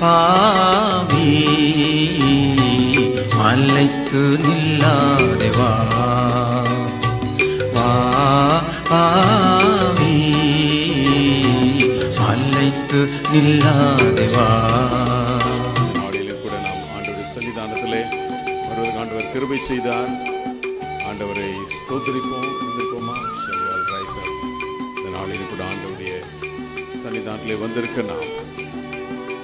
பாவி மலைத்து நில்லாதே வா பாவி மலைத்து நில்லாதே வா. நாளிலும் கூட நாம் ஆண்டவருடைய சன்னிதானத்திலே வருவதற்கு ஆண்டவர் கிருபை செய்தார். ஆண்டவரை ஸ்தோத்திரிப்போம். இந்த நாளிலும் கூட ஆண்டவருடைய சன்னிதானத்திலே வந்திருக்க நாம்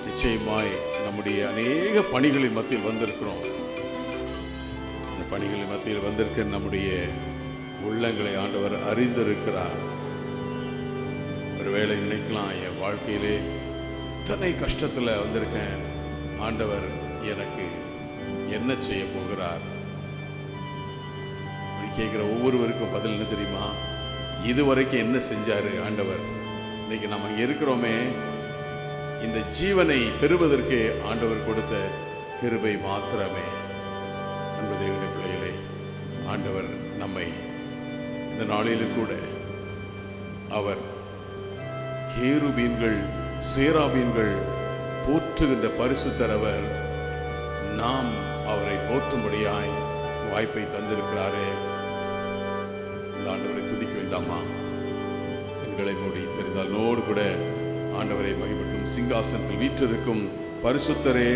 நிச்சயமாய் நம்முடைய அநேக பணிகளின் மத்தியில் வந்திருக்கிறோம். இந்த பணிகளின் மத்தியில் வந்திருக்க நம்முடைய உள்ளங்களை ஆண்டவர் அறிந்திருக்கிறார். ஒருவேளை நினைக்கலாம், என் வாழ்க்கையிலே இத்தனை கஷ்டத்தில் வந்திருக்கேன், ஆண்டவர் எனக்கு என்ன செய்ய போகிறார் கேட்குற ஒவ்வொருவருக்கும் பதில் என்ன தெரியுமா? இதுவரைக்கும் என்ன செஞ்சாரு ஆண்டவர்? இன்னைக்கு நம்ம அங்கே இருக்கிறோமே, இந்த ஜீவனை பெறுவதற்கு ஆண்டவர் கொடுத்த கிருபை மாத்திரமே. அன்பு தேவனுடைய பிள்ளைகளே, ஆண்டவர் நம்மை இந்த நாளிலும் கூட அவர் கேருபீன்கள் சேராபீன்கள் போற்றுகின்ற பரிசுத்தர் அவர். நாம் அவரை போற்றும்படியாய் வாய்ப்பை தந்திருக்கிறாரே. இந்த ஆண்டவரை துதிக்க வேண்டாமா? கண்களை மூடி தெரிந்தால் நோடு கூட ஆண்டவரை மகிமைப்படுத்தும். சிங்காசனத்தில் வீற்றிருக்கும் பரிசுத்தரே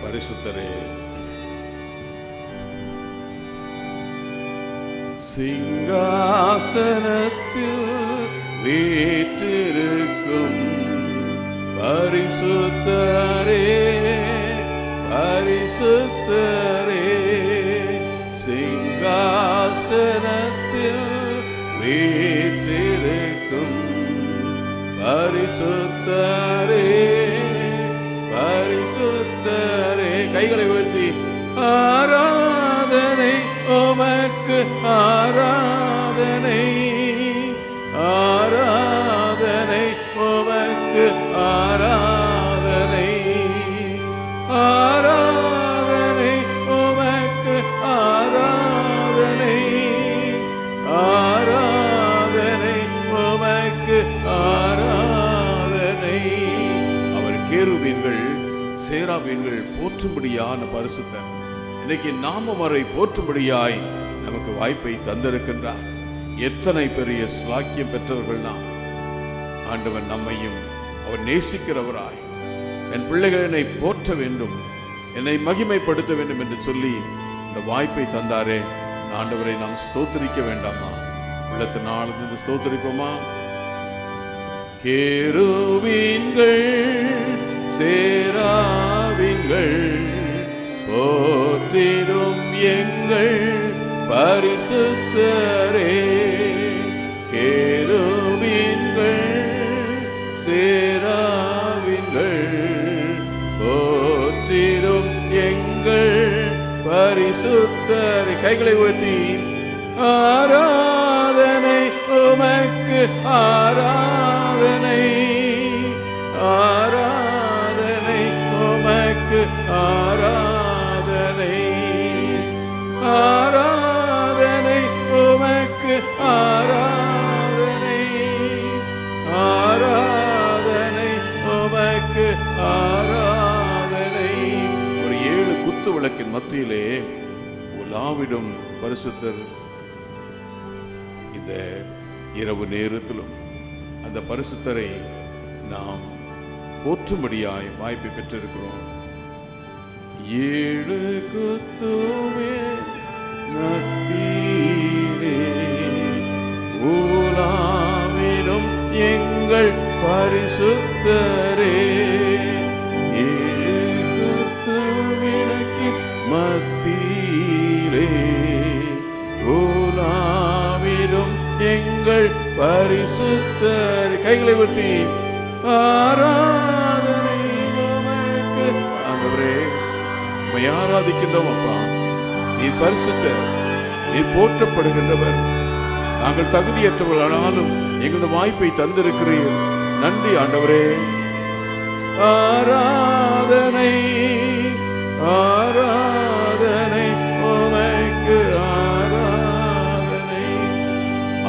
பரிசுத்தரே. சிங்காசனத்தில் வீற்றிருக்கும் பரிசுத்தரே பரிசுத்தரே. சிங்காசனத்தில் வீற்றிருக்கும் பரிசுத்தரே பரிசுத்தரே. கைகளை உயர்த்தி ஆராதனை உமக்கு ஆராதனை ஆராதனை உமக்கு ஆராதனை ஆராதனை உமக்கு ஆராதனை ஆராதனை உமக்கு ஆராதனை. அவர் கேருபீன்கள் சேராபீன்கள் போற்றும்படியான பரிசுத்தர். இன்னைக்கு நாம அவரை போற்றும்படியாய் நமக்கு வாய்ப்பை தந்திருக்கின்றார். எத்தனை பெரிய ஸ்லாக்கியம் பெற்றவர்கள் நாம். ஆண்டவன் நம்மையும் அவர் நேசிக்கிறவராய், என் பிள்ளைகள் என்னை போற்ற வேண்டும், என்னை மகிமைப்படுத்த வேண்டும் என்று சொல்லி இந்த வாய்ப்பை தந்தாரே. ஆண்டவரை நாம் ஸ்தோத்திரிக்க வேண்டாமா? உள்ளத்தினால் ஸ்தோத்திரிப்போமா? கேருபீன்கள் சேராபீன்கள் போற்றிடும் எங்கள் பரிசுத்தரே. கேருபீன்கள் சேராபீன்கள் போற்றிடும் எங்கள் பரிசுத்தரே. கைகளை உயர்த்தி ஆராதனை உமக்கு ஆராதனை ஆராதனை உமக்கு ஆராதனை ஆராதனை உமக்கு ஆராதனை ஆராதனை உமக்கு ஆராதனை. ஒரு 7 குத்து விளக்கின் மத்தியிலே உலாவிடும் பரிசுத்தர். இந்த இரவு நேரத்திலும் அந்த பரிசுத்தரை நாம் போற்றும்படியாய் வாய்ப்பை பெற்றிருக்கிறோம். 7 குத்துமே மத்தியிலே உலாவிடும் எங்கள் பரிசுத்தரே. 7 குத்து விளக்கின் மத்தியிலே உலாவிடும் எங்கள் பரிசுத்தரே. கைகளை உயர்த்தி ஆராதனை உமக்கு. ஆண்டவரே, உம்மை ஆராதிக்கின்றோம் அப்பா. நீ பரிசுத்தர், நீ போற்றப்படுகின்றவர். நாங்கள் தகுதியற்றவர்களானாலும் எங்களது வாய்ப்பை தந்திருக்கிறீர். நன்றி ஆண்டவரே. ஆராதனை ஆராதனை உமக்கு ஆராதனை.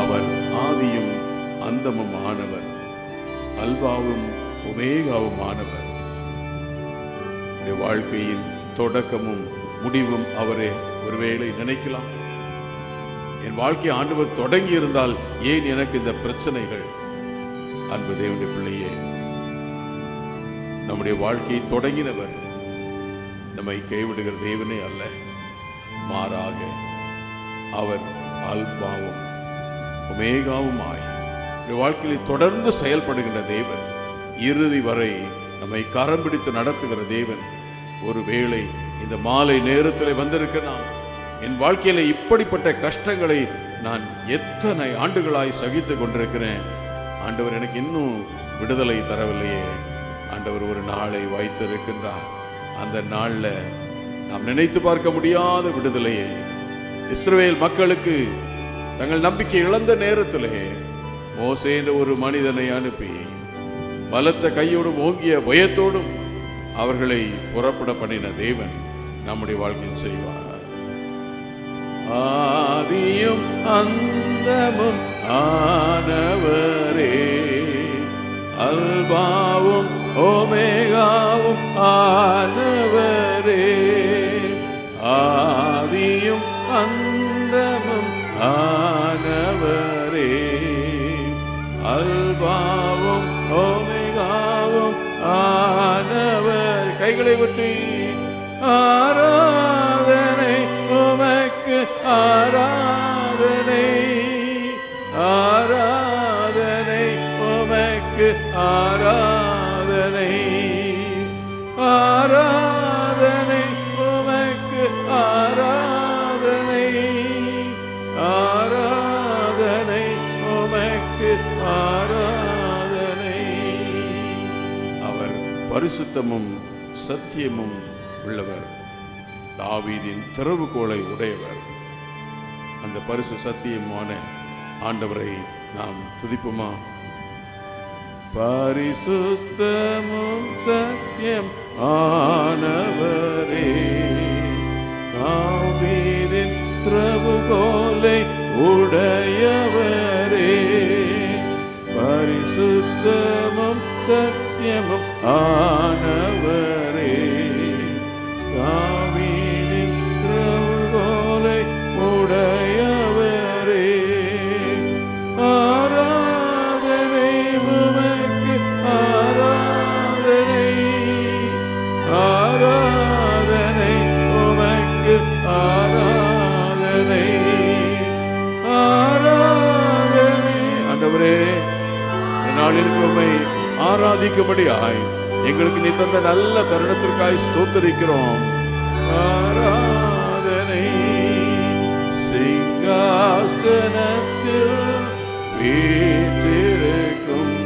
அவர் ஆதியும் அந்தமும் ஆனவர், அல்பாவும் ஒமேகாவும் ஆனவர். வாழ்க்கையின் தொடக்கமும் முடிவும் அவரே. ஒருவேளை நினைக்கலாம், என் வாழ்க்கை ஆண்டவர் தொடங்கி இருந்தால் ஏன் எனக்கு இந்த பிரச்சனைகள்? அன்பு தேவனுடைய பிள்ளையே, நம்முடைய வாழ்க்கையை தொடங்கினவர் நம்மை கைவிடுகிற தேவனே அல்ல, மாறாக அவர் அல்பாவும் ஒமேகாவுமாய் வாழ்க்கையில் தொடர்ந்து செயல்படுகின்ற தேவன், இறுதி வரை நம்மை கரம் பிடித்து நடத்துகிற தேவன். ஒருவேளை இந்த மாலை நேரத்தில் வந்திருக்கலாம், என் வாழ்க்கையில இப்படிப்பட்ட கஷ்டங்களை நான் எத்தனை ஆண்டுகளாய் சகித்து கொண்டிருக்கிறேன், ஆண்டவர் எனக்கு இன்னும் விடுதலை தரவில்லையே. ஆண்டவர் ஒரு நாளை வைத்திருக்கின்றார். அந்த நாள்ல நாம் நினைத்து பார்க்க முடியாத விடுதலையை இஸ்ரவேல் மக்களுக்கு தங்கள் நம்பிக்கை இழந்த நேரத்திலே மோசே என்ற ஒரு மனிதனை அனுப்பி பலத்த கையோடும் ஓங்கிய பயத்தோடும் அவர்களை புறப்பட பண்ணின தேவன் நம்முடைய வாழ்க்கையில் செய்வார். ஆதியும் அந்தமும் ஆனவரே, அல்பாவும் ஒமேகாவும் ஆனவரே. ஆதியும் அந்தமும் ஆனவரே, அல்பாவும் ஒமேகாவும் ஆனவர். கைகளை விட்டு ஆராதனை உமக்கு ஆராதனை, ஆராதனை உமக்கு ஆராதனை, ஆராதனை உமக்கு ஆராதனை, ஆராதனை உமக்கு ஆராதனை. அவர் பரிசுத்தமும் சத்தியமும் உள்ளவர், தாவீதின் திறவுகோலை உடையவர். அந்த பரிசு சத்தியமான ஆண்டவரை நாம் துதிப்போமா? பரிசுத்தமும் சத்தியம் ஆனவரே, தாவீதின் திறவுகோலை உடையவரே. பரிசுத்தமும் சத்தியமும் ஆனவரே, தாவீதின் திறவுகோலை உடையவரே. ஆராதனை உமக்கு ஆராதனை, ஆராதனை உமக்கு ஆராதனை, ஆராதனை. ஆண்டவரே, நாளில் உம்மை ஆராதிக்கும்படியாய் எங்களுக்கு நீ தந்த நல்ல தருணத்திற்காய் ஸ்தோத்திரிக்கிறோம். ஆராதனை. சிங்காசனத்தில் வீற்றிருக்கும்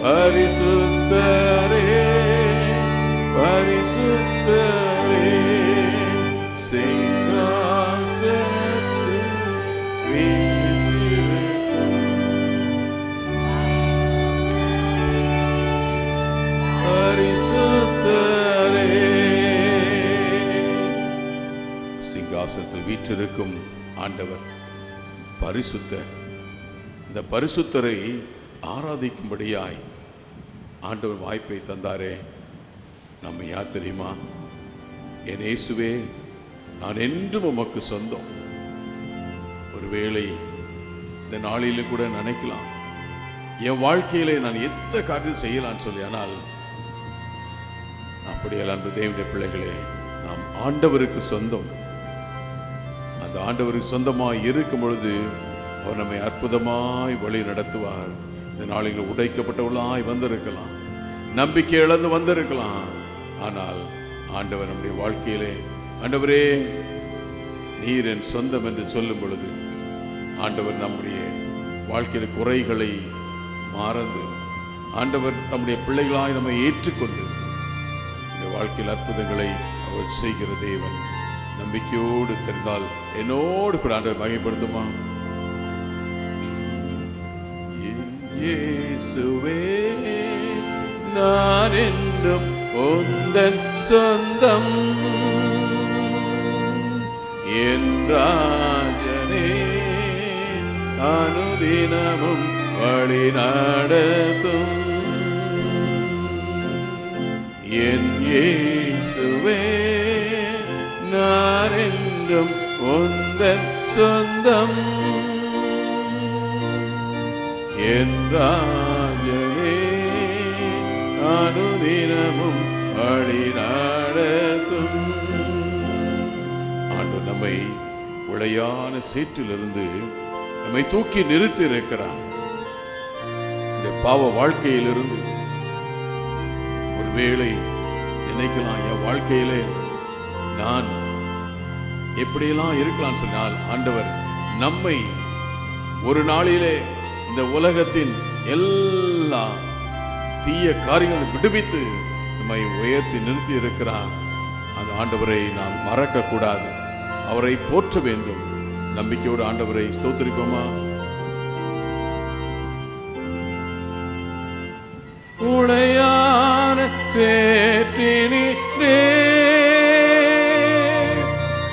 பரிசுத்தரே, பரிசுத்தரே, சிங்காசனத்தில் வீற்றிருக்கும் பரிசுத்தரே. சிங்காசனத்தில் வீற்றிருக்கும் ஆண்டவர் பரிசுத்தர். இந்த பரிசுத்தரை ஆராதிக்கும்படியாய் ஆண்டவர் வாய்ப்பை தந்தாரே. நம்ம யார் தெரியுமா? என் இயேசுவே, நான் என்றும் உமக்கு சொந்தம். ஒருவேளை இந்த நாளிலும் கூட நினைக்கலாம், என் வாழ்க்கையிலே நான் எந்த காரியம் செய்யலான்னு சொல்லி. ஆனால் அப்படியல்ல அன்பு தேவனுடைய பிள்ளைகளே, நாம் ஆண்டவருக்கு சொந்தம். அந்த ஆண்டவருக்கு சொந்தமாய் இருக்கும் பொழுது அவர் நம்மை அற்புதமாய் வழி நடத்துவார். இந்த நாளில் உடைக்கப்பட்டவர்களாய் வந்திருக்கலாம், நம்பிக்கை இழந்து வந்திருக்கலாம். ஆனால் ஆண்டவர் நம்முடைய வாழ்க்கையிலே, ஆண்டவரே நீர் என் சொந்தம் என்று சொல்லும் பொழுது ஆண்டவர் நம்முடைய வாழ்க்கையில் குறைகளை மறந்து ஆண்டவர் தம்முடைய பிள்ளைகளாய் நம்மை ஏற்றுக்கொண்டு இந்த வாழ்க்கையில் அற்புதங்களை அவர் செய்கிற தேவன். நம்பிக்கையோடு தெரிந்தால் என்னோடு கூட ஆண்டவர் மகிமைப்படுத்துமா? இயேசுவே நான் என்றும் உந்தன் சொந்தம் என் ராஜனே அனுதினமும் வழி நடத்தும் என் இயேசுவே நான் என்றும் உந்தன் சொந்தம் என் ராஜனே அனுதினமும் வழி நடத்தும். ஆண்டவர் நம்மை உளையான சேற்றிலிருந்து நம்மை தூக்கி நிறுத்தி இருக்கிறார். இந்த பாவ வாழ்க்கையிலிருந்து ஒருவேளை நினைக்கலாம், என் வாழ்க்கையிலே நான் எப்படியெல்லாம் இருக்கலாம் சொன்னால், ஆண்டவர் நம்மை ஒரு நாளிலே இந்த உலகத்தின் எல்லா தீய காரியங்களை விடுவித்து நம்மை உயர்த்தி நிறுத்தி இருக்கிறார். அந்த ஆண்டவரை நாம் மறக்க கூடாது, அவரை போற்ற வேண்டும். நம்பிக்கையோடு ஆண்டவரை ஸ்தோத்திரிப்போமா? உளையான சேற்றினிலே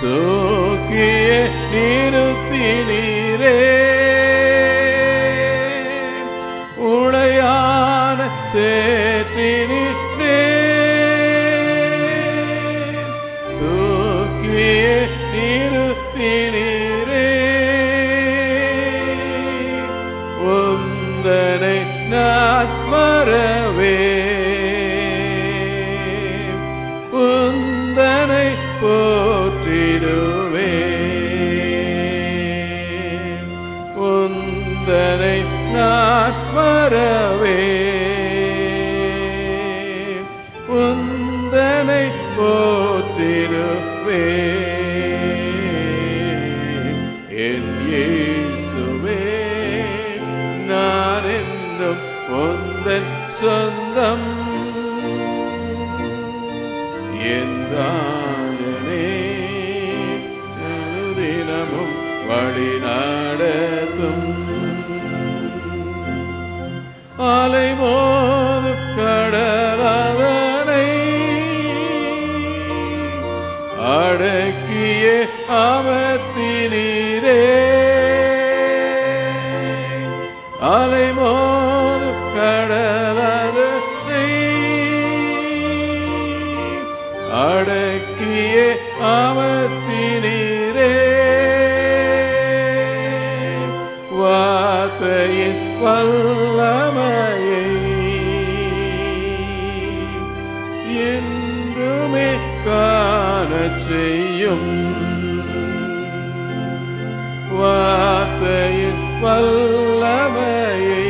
தூக்கிய நிறுத்தினீரே, உளையான சேற்றினிலே தூக்கிய நிறுத்தினீரே, உந்தனை நான் மறவே உந்தனை போற்றிடுவே, உந்தனை நான் மறவே உந்தனை போற்றிடுவே. என் இயேசுவே நான் என்றும் உந்தன் சொந்தம் என் ராஜனே அனுதினமும் வழி நடத்தும். அலை மோதும் கடலதனை அடக்கிய அமர்த்தினீரே, அலை மோதும் கடலதனை அடக்கிய அமர்த்தினீரே, வார்த்தையின் வல்லமையை என்றுமே காணச் செய்யும், வார்த்தையின் வல்லமையை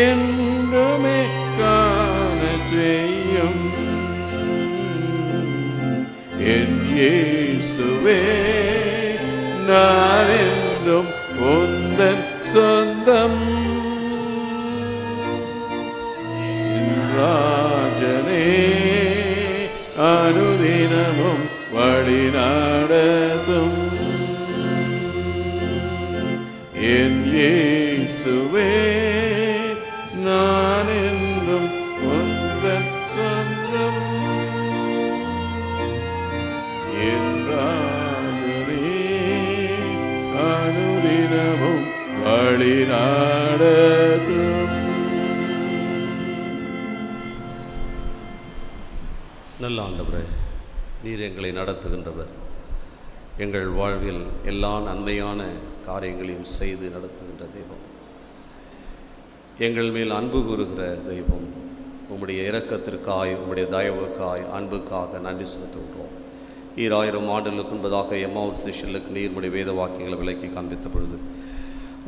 என்றுமே காணச் செய்யும். என் இயேசுவே நான் என்றும் உந்தன் சொந்தம் என் ராஜனே அனுதினமும் வழி நடத்தும். என் இயேசுவே நான் என்றும் உந்தன் சொந்தம் என் ராஜனே அனுதினமும் வழி நடத்தும். நல்ல ஆண்டவரே, நீர் எங்களை நடத்துகின்றவர். எங்கள் வாழ்வில் எல்லா நன்மையான காரியங்களையும் செய்து நடத்துகின்ற தெய்வம், எங்கள் மேல் அன்பு கூறுகிற தெய்வம். உம்முடைய இரக்கத்திற்காய், உம்முடைய தயவுக்காய், அன்புக்காக நன்றி செலுத்துகின்றோம். 2000 ஆண்டுகளுக்கு முன்பதாக எம்மாவூர் சிஷ்யர்களுக்கு நீர்முடைய வேத வாக்கியங்களை விலக்கி காண்பித்த பொழுது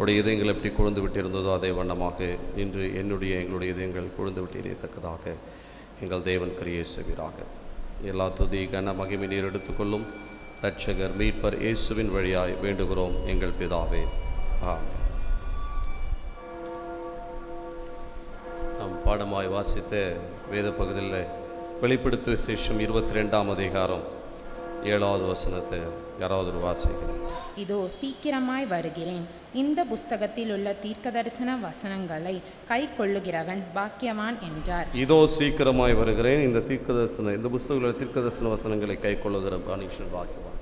உடைய இதயங்கள் எப்படி கொழுந்து விட்டிருந்ததோ அதே வண்ணமாக இன்று எங்களுடைய இதயங்கள் கொழுந்து விட்டிருக்கத்தக்கதாக எங்கள் தேவன் கிரியை செய்வீராக. எல்லா துதி கன மகிமை நீர் எடுத்துக்கொள்ளும். இரட்சகர் மீட்பர் இயேசுவின் வழியாய் வேண்டுகிறோம் எங்கள் பிதாவே, ஆமென். நாம் பாடமாய் வாசித்த வேத பகுதியில் வெளிப்படுத்தும் விசேஷம் 22ஆம் அதிகாரம் 7வது வசனத்தை யாராவது ஒரு வாசிக்கிறேன். இதோ சீக்கிரமாய் வருகிறேன். இந்த புஸ்தகத்தில் உள்ள தீர்க்கதரிசன வசனங்களை கை கொள்ளுகிறவன் பாக்கியவான் என்றார். இதோ சீக்கிரமாய் வருகிறேன். இந்த புஸ்தகத்தில் தீர்க்கதரிசன வசனங்களை கை கொள்ளுகிற மனுஷன் பாக்கியவான்.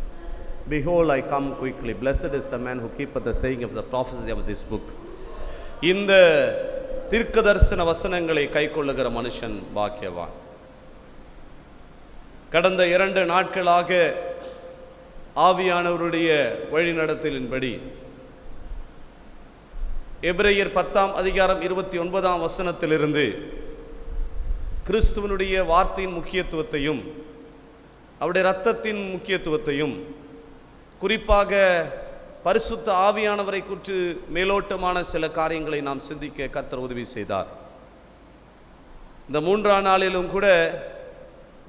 Behold, I come quickly. Blessed is the man who keepeth the saying of the prophecy of this book. இந்த தீர்க்கதரிசன வசனங்களை கை கொள்ளுகிற மனுஷன் பாக்கியவான். கடந்த 2 நாட்களாக ஆவியானவருடைய வழிநடத்தலின்படி எபிரேயர் 10ஆம் அதிகாரம் 29ஆம் வசனத்திலிருந்து கிறிஸ்துவனுடைய வார்த்தையின் முக்கியத்துவத்தையும் அவருடைய இரத்தத்தின் முக்கியத்துவத்தையும் குறிப்பாக பரிசுத்த ஆவியானவரை குறித்து மேலோட்டமான சில காரியங்களை நாம் சிந்திக்க கர்த்தர் உதவி செய்தார். இந்த 3ஆம் நாளிலும் கூட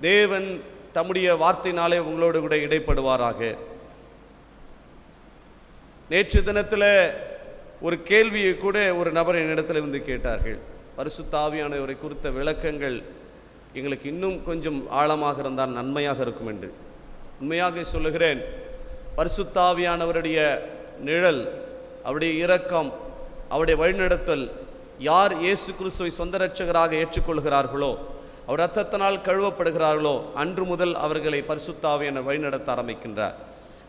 தேவன் தம்முடைய வார்த்தையினாலே உங்களோடு கூட இடைப்படுவாராக. நேற்று தினத்தில் ஒரு கேள்வியை கூட ஒரு நபர் என்னிடத்தில் வந்து கேட்டார்கள். பரிசுத்த ஆவியானவரை குறித்த விளக்கங்கள் எங்களுக்கு இன்னும் கொஞ்சம் ஆழமாக இருந்தால் நன்மையாக இருக்கும் என்று. உண்மையாக சொல்லுகிறேன், பரிசுத்த ஆவியானவருடைய நிழல், அவருடைய இரக்கம், அவருடைய வழிநடத்தல், யார் இயேசு கிறிஸ்துவை சொந்த இரட்சகராக ஏற்றுக்கொள்கிறார்களோ, அவர் இரத்தத்தினால் கழுவப்படுகிறார்களோ, அன்று முதல் அவர்களை பரிசுத்த ஆவியானவர் வழிநடத்த ஆரம்பிக்கின்றார்.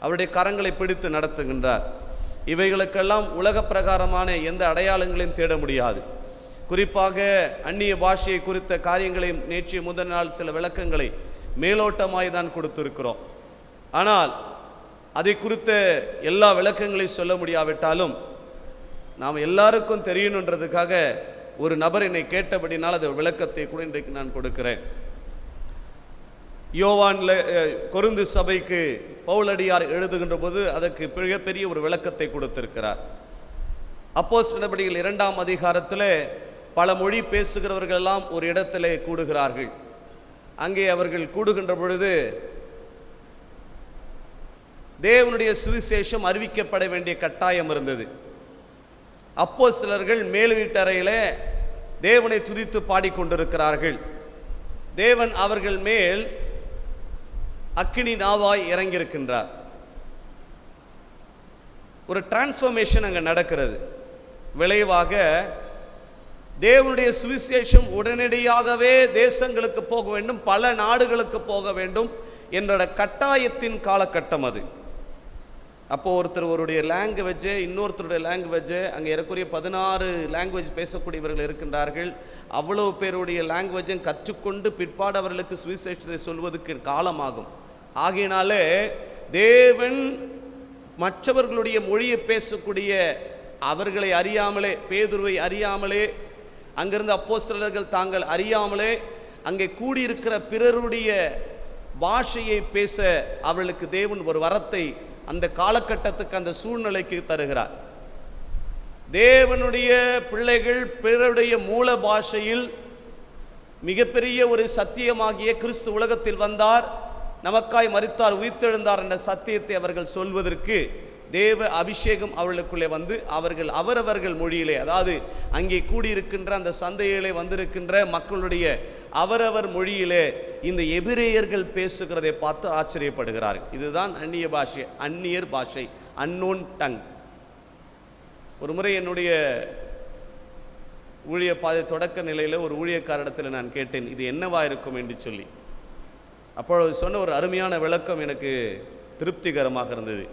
அவருடைய கரங்களை பிடித்து நடத்துகின்றார். இவைகளுக்கெல்லாம் உலக பிரகாரமான எந்த அடையாளங்களையும் தேட முடியாது. குறிப்பாக அந்நிய பாஷையை குறித்த காரியங்களையும் நேற்றைய முதல் நாள் சில விளக்கங்களை மேலோட்டமாய் தான் கொடுத்திருக்கிறோம். ஆனால் அதை குறித்த எல்லா விளக்கங்களையும் சொல்ல முடியாவிட்டாலும் நாம் எல்லாருக்கும் தெரியணுன்றதுக்காக ஒரு நபர் என்னை கேட்டபடினால் அது விளக்கத்தை கூட இன்றைக்கு நான் கொடுக்கிறேன். யோவான்ல கொரிந்து சபைக்கு பவுலடியார் எழுதுகின்ற போது அதற்கு மிகப்பெரிய ஒரு விளக்கத்தை கொடுத்திருக்கிறார். அப்போஸ்தலர் நடபடிகள் 2ஆம் அதிகாரத்தில் பல மொழி பேசுகிறவர்கள் எல்லாம் ஒரு இடத்திலே கூடுகிறார்கள். அங்கே அவர்கள் கூடுகின்ற பொழுது தேவனுடைய சுவிசேஷம் அறிவிக்கப்பட வேண்டிய கட்டாயம் இருந்தது. அப்போஸ்தலர்கள் மேல் வீட்டறையிலே தேவனை துதித்து பாடிக்கொண்டிருக்கிறார்கள். தேவன் அவர்கள் மேல் அக்கினி நாவாய் இறங்கியிருக்கின்றார். ஒரு டிரான்ஸ்ஃபர்மேஷன் அங்கே நடக்கிறது. விளைவாக தேவனுடைய சுவிசேஷம் உடனடியாகவே தேசங்களுக்கு போக வேண்டும், பல நாடுகளுக்கு போக வேண்டும் என்ற கட்டாயத்தின் காலகட்டம் அது. அப்போ ஒருத்தருடைய லாங்குவேஜ் இன்னொருத்தருடைய லாங்குவேஜ், அங்கே ஏறக்குறைய 16 லாங்குவேஜ் பேசக்கூடியவர்கள் இருக்கின்றார்கள். அவ்வளவு பேருடைய லாங்குவேஜை கற்றுக்கொண்டு பிற்பாடு அவர்களுக்கு சுவிசேஷத்தை சொல்வதற்கு காலமாகும். ஆகையினாலே தேவன் மற்றவர்களுடைய மொழியை பேசக்கூடிய அவர்களை அறியாமலே, பேதுருவை அறியாமலே, அங்கிருந்து அப்போஸ்தலர்கள் தாங்கள் அறியாமலே அங்கே கூடியிருக்கிற பிறருடைய பாஷையை பேச அவர்களுக்கு தேவன் ஒரு வரத்தை அந்த காலகட்டத்துக்கு அந்த சூழ்நிலைக்கு தருகிறார். தேவனுடைய பிள்ளைகள் பிறருடைய மூல பாஷையில் மிகப்பெரிய ஒரு சத்தியமாகிய கிறிஸ்து உலகத்தில் வந்தார், நமக்காய் மரித்தார், உயிர்த்தெழுந்தார் என்ற சத்தியத்தை அவர்கள் சொல்வதற்கு தேவ அபிஷேகம் அவர்களுக்குள்ளே வந்து அவர்கள் அவரவர்கள் மொழியிலே, அதாவது அங்கே கூடியிருக்கின்ற அந்த சந்தையிலே வந்திருக்கின்ற மக்களுடைய அவரவர் மொழியிலே இந்த எபிரேயர்கள் பேசுகிறதை பார்த்து ஆச்சரியப்படுகிறார்கள். இதுதான் அந்நிய பாஷை, அந்நியர் பாஷை, அன்னோன் டங். ஒரு முறை என்னுடைய ஊழிய பாதை தொடக்க நிலையில் ஒரு ஊழியக்காரிடத்தில் நான் கேட்டேன், இது என்னவா இருக்கும் என்று சொல்லி. அப்பொழுது சொன்ன ஒரு அருமையான விளக்கம் எனக்கு திருப்திகரமாக இருந்தது.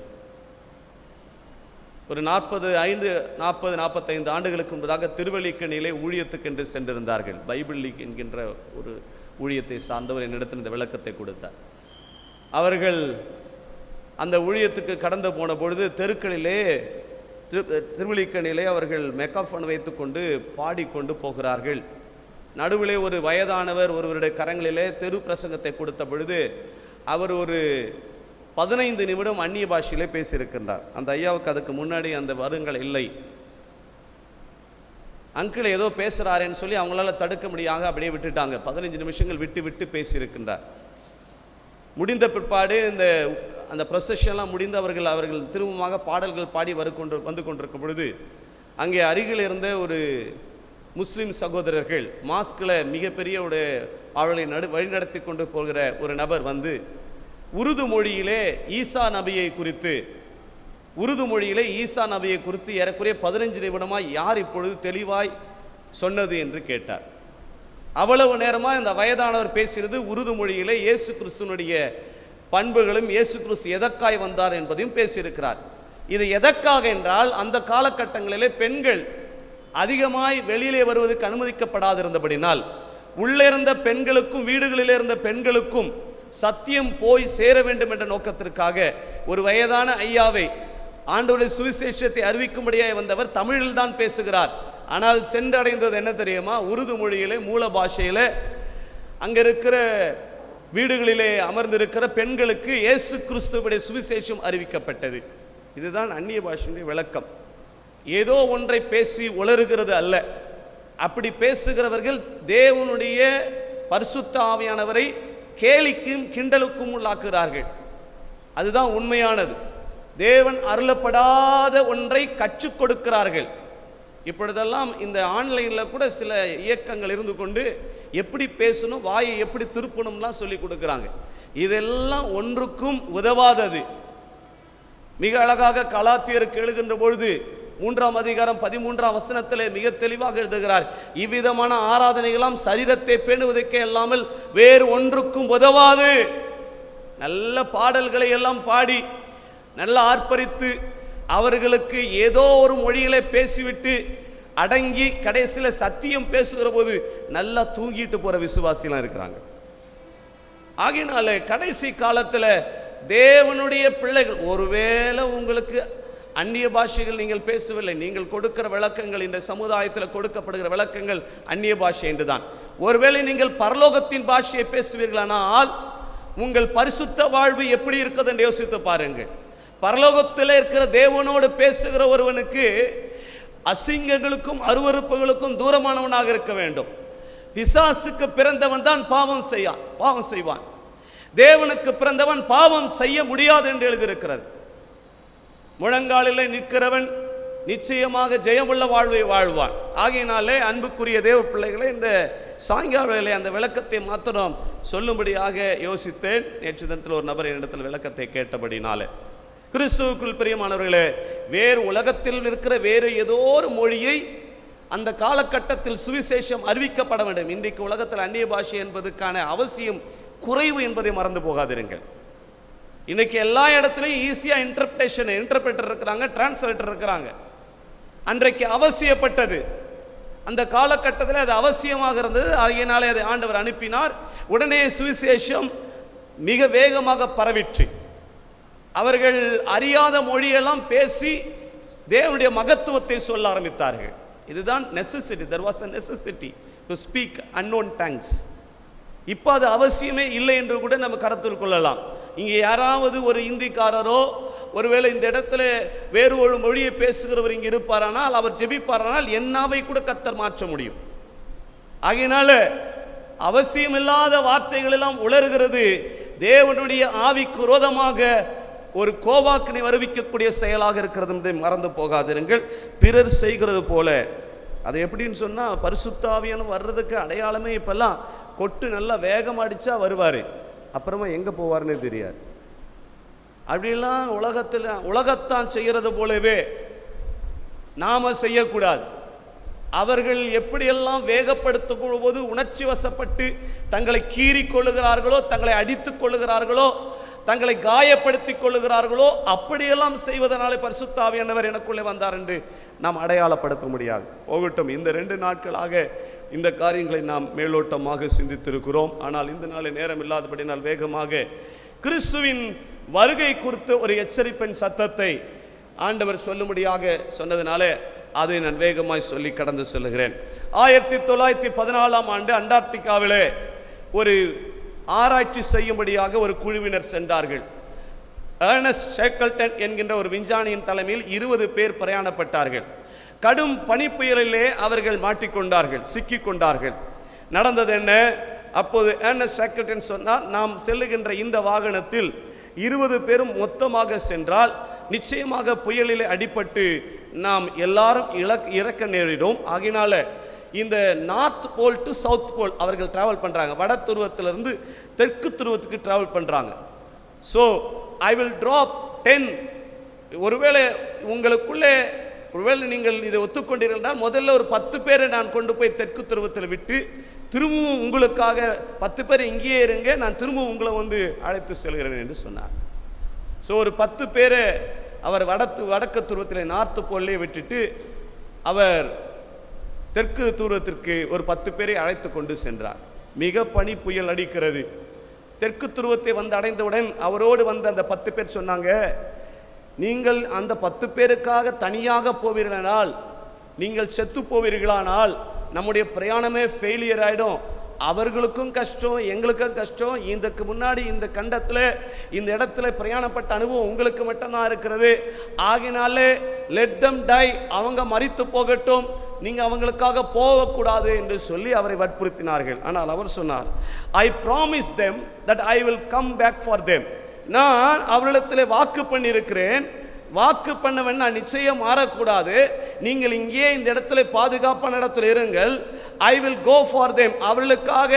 ஒரு 45 ஆண்டுகளுக்கு முன்பதாக திருவல்லிக்கேணியிலே ஊழியத்துக்கென்று சென்றிருந்தார்கள். பைபிள் லீக் என்கின்ற ஒரு ஊழியத்தை சார்ந்தவர் என்னிடத்தில் இந்த விளக்கத்தை கொடுத்தார். அவர்கள் அந்த ஊழியத்துக்கு கடந்து போன பொழுது தெருக்களிலே திருவல்லிக்கேணியிலே அவர்கள் மெக்காஃபோன் வைத்துக்கொண்டு பாடிக்கொண்டு போகிறார்கள். நடுவிலே ஒரு வயதானவர் ஒருவருடைய கரங்களிலே தெரு பிரசங்கத்தை கொடுத்த பொழுது அவர் ஒரு 15 நிமிடம் அந்நிய பாஷையிலே பேசியிருக்கின்றார். அந்த ஐயாவுக்கு அதுக்கு முன்னாடி அந்த வருங்கள் இல்லை. அங்கிள் ஏதோ பேசுகிறாரேன்னு சொல்லி அவங்களால தடுக்க முடியாத அப்படியே விட்டுட்டாங்க. 15 நிமிஷங்கள் விட்டு விட்டு பேசியிருக்கின்றார். முடிந்த பிற்பாடு அந்த ப்ரொசஷன்லாம் முடிந்து அவர்கள் திரும்பமாக பாடல்கள் பாடி வந்து கொண்டிருக்கும் பொழுது அங்கே அருகில் இருந்த ஒரு முஸ்லீம் சகோதரர்கள் மாஸ்கில் மிகப்பெரிய ஒரு அவளை வழிநடத்தி கொண்டு போகிற ஒரு நபர் வந்து உருது மொழியிலே ஈசா நபியை குறித்து ஏறக்குறைய 15 நிமிடமாய் யார் இப்பொழுது தெளிவாய் சொன்னது என்று கேட்டார். அவ்வளவு நேரமாக இந்த வயதானவர் பேசியது உருது மொழியிலே இயேசு கிறிஸ்துவனுடைய பண்புகளும் இயேசு கிறிஸ்து எதற்காய் வந்தார் என்பதையும் பேசியிருக்கிறார். இது எதற்காக என்றால், அந்த காலகட்டங்களிலே பெண்கள் அதிகமாய் வெளியிலே வருவதற்கு அனுமதிக்கப்படாதிருந்தபடினால் உள்ளே இருந்த பெண்களுக்கும் வீடுகளில் இருந்த பெண்களுக்கும் சத்தியம் போய் சேர வேண்டும் என்ற நோக்கத்திற்காக ஒரு வயதான ஐயாவை ஆண்டவருடைய சுவிசேஷத்தை அறிவிக்கும்படியாக வந்தவர் தமிழில் தான் பேசுகிறார். ஆனால் சென்றடைந்தது என்ன தெரியுமா? உருது மொழியிலே, மூல பாஷையிலே அங்கே இருக்கிற வீடுகளிலே அமர்ந்திருக்கிற பெண்களுக்கு இயேசு கிறிஸ்துவுடைய சுவிசேஷம் அறிவிக்கப்பட்டது. இதுதான் அந்நிய பாஷையுடைய விளக்கம். ஏதோ ஒன்றை பேசி உளறுகிறது அல்ல. அப்படி பேசுகிறவர்கள் தேவனுடைய பரிசுத்த ஆவியானவரை கேலிக்கும் கிண்டலுக்கும் உள்ளாக்குகிறார்கள். அதுதான் உண்மையானது. தேவன் அருளப்படாத ஒன்றை கற்றுக் கொடுக்கிறார்கள். இப்பொழுதெல்லாம் இந்த ஆன்லைனில் கூட சில இயக்கங்கள் இருந்து கொண்டு எப்படி பேசணும், வாயை எப்படி திருப்பணும்லாம் சொல்லி கொடுக்குறாங்க. இதெல்லாம் ஒன்றுக்கும் உதவாதது. மிக அழகாக கலாத்தியருக்கு எழுகின்ற பொழுது 3ஆம் அதிகாரம் 13ஆம் வசனத்திலே மிக தெளிவாக எழுதுகிறார், இவ்விதமான ஆராதனைகளாம் சரீரத்தை பேணுவதற்கே இல்லாமல் வேறு ஒன்றுக்கும் உதவாது. நல்ல பாடல்களை எல்லாம் பாடி நல்ல ஆர்ப்பரித்து அவர்களுக்கு ஏதோ ஒரு மொழிகளை பேசிவிட்டு அடங்கி கடைசியில் சத்தியம் பேசுகிற போது நல்லா தூங்கிட்டு போற விசுவாசிலாம் இருக்கிறாங்க. ஆகையினால கடைசி காலத்தில் தேவனுடைய பிள்ளைகள், ஒருவேளை உங்களுக்கு அந்நிய பாஷைகள் நீங்கள் பேசவில்லை, நீங்கள் கொடுக்கிற விளக்கங்கள், இந்த சமுதாயத்தில் கொடுக்கப்படுகிற விளக்கங்கள் அந்நிய பாஷை என்றுதான். ஒருவேளை நீங்கள் பரலோகத்தின் பாஷையை பேசுவீர்களானால் உங்கள் பரிசுத்த வாழ்வு எப்படி இருக்குது என்று யோசித்து பாருங்கள். பரலோகத்தில் இருக்கிற தேவனோடு பேசுகிற ஒருவனுக்கு அசிங்கங்களுக்கும் அருவருப்புகளுக்கும் தூரமானவனாக இருக்க வேண்டும். பிசாசுக்கு பிறந்தவன் தான் பாவம் செய்வான். தேவனுக்கு பிறந்தவன் பாவம் செய்ய முடியாது என்று எழுதியிருக்கிறது. முழங்காலில் நிற்கிறவன் நிச்சயமாக ஜெயமுள்ள வாழ்வை வாழ்வான். ஆகையினாலே அன்புக்குரிய தேவ பிள்ளைகளை, இந்த சாயங்கால அந்த விளக்கத்தை மாத்திரம் சொல்லும்படியாக யோசித்தேன். நேற்று தினத்தில் ஒரு நபர் என்னிடத்தில் விளக்கத்தை கேட்டபடினாலே, கிறிஸ்துவுக்குள் பிரியமானவர்களே, வேறு உலகத்தில் இருக்கிற வேறு ஏதோ ஒரு மொழியை அந்த காலகட்டத்தில் சுவிசேஷம் அறிவிக்கப்பட வேண்டும். இன்றைக்கு உலகத்தில் அந்நிய பாஷை என்பதற்கான அவசியம் குறைவு என்பதை மறந்து போகாதிருங்கள். இன்னைக்கு எல்லா இடத்துலையும் ஈஸியாக இன்டர்பிரேட்டர் இருக்கிறாங்க, டிரான்ஸ்லேட்டர் இருக்கிறாங்க. அன்றைக்கு அவசியப்பட்டது, அந்த காலகட்டத்தில் அது அவசியமாக இருந்தது. ஆகையினாலே அதை ஆண்டவர் அனுப்பினார். உடனே சுவிசேஷம் மிக வேகமாக பரவிற்று. அவர்கள் அறியாத மொழியெல்லாம் பேசி தேவனுடைய மகத்துவத்தை சொல்ல ஆரம்பித்தார்கள். இதுதான் necessity. there was a necessity to speak unknown tongues. இப்போ அது அவசியமே இல்லை என்று கூட நம்ம கருத்தில் கொள்ளலாம். இங்கே யாராவது ஒரு இந்திக்காரரோ ஒருவேளை இந்த இடத்துல வேறு ஒரு மொழியை பேசுகிறவர் இங்கே இருப்பாரானால், அவர் ஜெபிப்பாரானால் என்னாவை கூட கர்த்தர் மாற்ற முடியும். ஆகையினால அவசியமில்லாத வார்த்தைகள் எல்லாம் உலர்கிறது. தேவனுடைய ஆவிக்கு விரோதமாக ஒரு கோவாக்கினை வருவிக்கக்கூடிய செயலாக இருக்கிறது என்பதை மறந்து போகாதிருங்கள். பிறர் செய்கிறது போல, அது எப்படின்னு சொன்னால், பரிசுத்த ஆவியான வர்றதுக்கு அடையாளமே இப்பெல்லாம் கொட்டு நல்லா வேகம் அடித்தா வருவார், அப்புறமா எங்கே போவார்னே தெரியாது. அப்படிலாம் உலகத்தான் செய்கிறது போலவே நாம் செய்யக்கூடாது. அவர்கள் எப்படியெல்லாம் வேகப்படுத்தும் போது உணர்ச்சி வசப்பட்டு தங்களை கீறி கொள்ளுகிறார்களோ, தங்களை அடித்து கொள்ளுகிறார்களோ, தங்களை காயப்படுத்திக் கொள்ளுகிறார்களோ, அப்படியெல்லாம் செய்வதனாலே பரிசுத்த ஆவியானவர் எனக்குள்ளே வந்தார் என்று நாம் அடையாளப்படுத்த முடியாது. போகட்டும், இந்த 2 நாட்களாக இந்த காரியங்களை நாம் மேலோட்டமாக சிந்தித்திருக்கிறோம். ஆனால் இந்த நாளை நேரம் இல்லாதபடினால் வேகமாக கிறிஸ்துவின் வருகை குறித்து ஒரு எச்சரிப்பின் சத்தத்தை ஆண்டவர் சொல்லும்படியாக சொன்னதுனால அதை நான் வேகமாய் சொல்லி கடந்து செல்கிறேன். 1914ஆம் ஆண்டு அண்டார்டிகாவிலே ஒரு ஆராய்ச்சி செய்யும்படியாக ஒரு குழுவினர் சென்றார்கள். ஏர்னஸ்ட் ஷேக்கல்டன் என்கின்ற ஒரு விஞ்ஞானியின் தலைமையில் 20 பேர் பிரயாணப்பட்டார்கள். கடும் பனிப்புயலிலே அவர்கள் மாட்டிக்கொண்டார்கள், சிக்கிக்கொண்டார்கள். நடந்தது என்ன? அப்போது ஏர்னஸ்ட் ஷேக்கல்டன் சொன்னார், நாம் செல்லுகின்ற இந்த வாகனத்தில் 20 பேரும் மொத்தமாக சென்றால் நிச்சயமாக புயலிலே அடிபட்டு நாம் எல்லாரும் இறக்க நேரிடும். ஆகினால இந்த north pole to south pole அவர்கள் டிராவல் பண்ணுறாங்க. வட துருவத்திலிருந்து தெற்கு துருவத்துக்கு டிராவல் பண்ணுறாங்க. So I will drop 10. ஒருவேளை உங்களுக்குள்ளே ஒருவேளை நீங்கள் இதை ஒத்துக்கொண்டீர்கள், முதல்ல ஒரு 10 பேரை நான் கொண்டு போய் தெற்கு துருவத்தில் விட்டு திரும்பவும் உங்களுக்காக 10 பேர் இங்கேயே இருங்க, நான் திரும்பவும் உங்களை அழைத்து செல்கிறேன் என்று சொன்னார். ஸோ ஒரு 10 பேரை அவர் வடக்கு துருவத்தில் நார்த்து போலே விட்டுட்டு அவர் தெற்கு துருவத்திற்கு ஒரு 10 பேரை அழைத்து கொண்டு சென்றார். மிக பனி புயல் அடிக்கிறது. தெற்கு துருவத்தை அடைந்தவுடன் அவரோடு அந்த 10 பேர் சொன்னாங்க, நீங்கள் அந்த 10 பேருக்காக தனியாக போவீர்களானால், நீங்கள் செத்து போவீர்களானால் நம்முடைய பிரயாணமே ஃபெயிலியர் ஆகிடும். அவர்களுக்கும் கஷ்டம், எங்களுக்கும் கஷ்டம். இதுக்கு முன்னாடி இந்த கண்டத்தில் இந்த இடத்துல பிரயாணப்பட்ட அனுபவம் உங்களுக்கு மட்டும்தான் இருக்கிறது. ஆகினாலே லெட் தம் டை, அவங்க மரித்து போகட்டும், நீங்கள் அவங்களுக்காக போகக்கூடாது என்று சொல்லி அவரை வற்புறுத்தினார்கள். ஆனால் அவர் சொன்னார், I promise them that I will come back for them. நான் அவர்களிடத்தில் வாக்கு பண்ணியிருக்கிறேன், வாக்கு பண்ணவன் நான் நிச்சயம் மாறக்கூடாது. நீங்கள் இங்கே இந்த இடத்துல பாதுகாப்பான இடத்துல இருங்கள். I will go for them, அவர்களுக்காக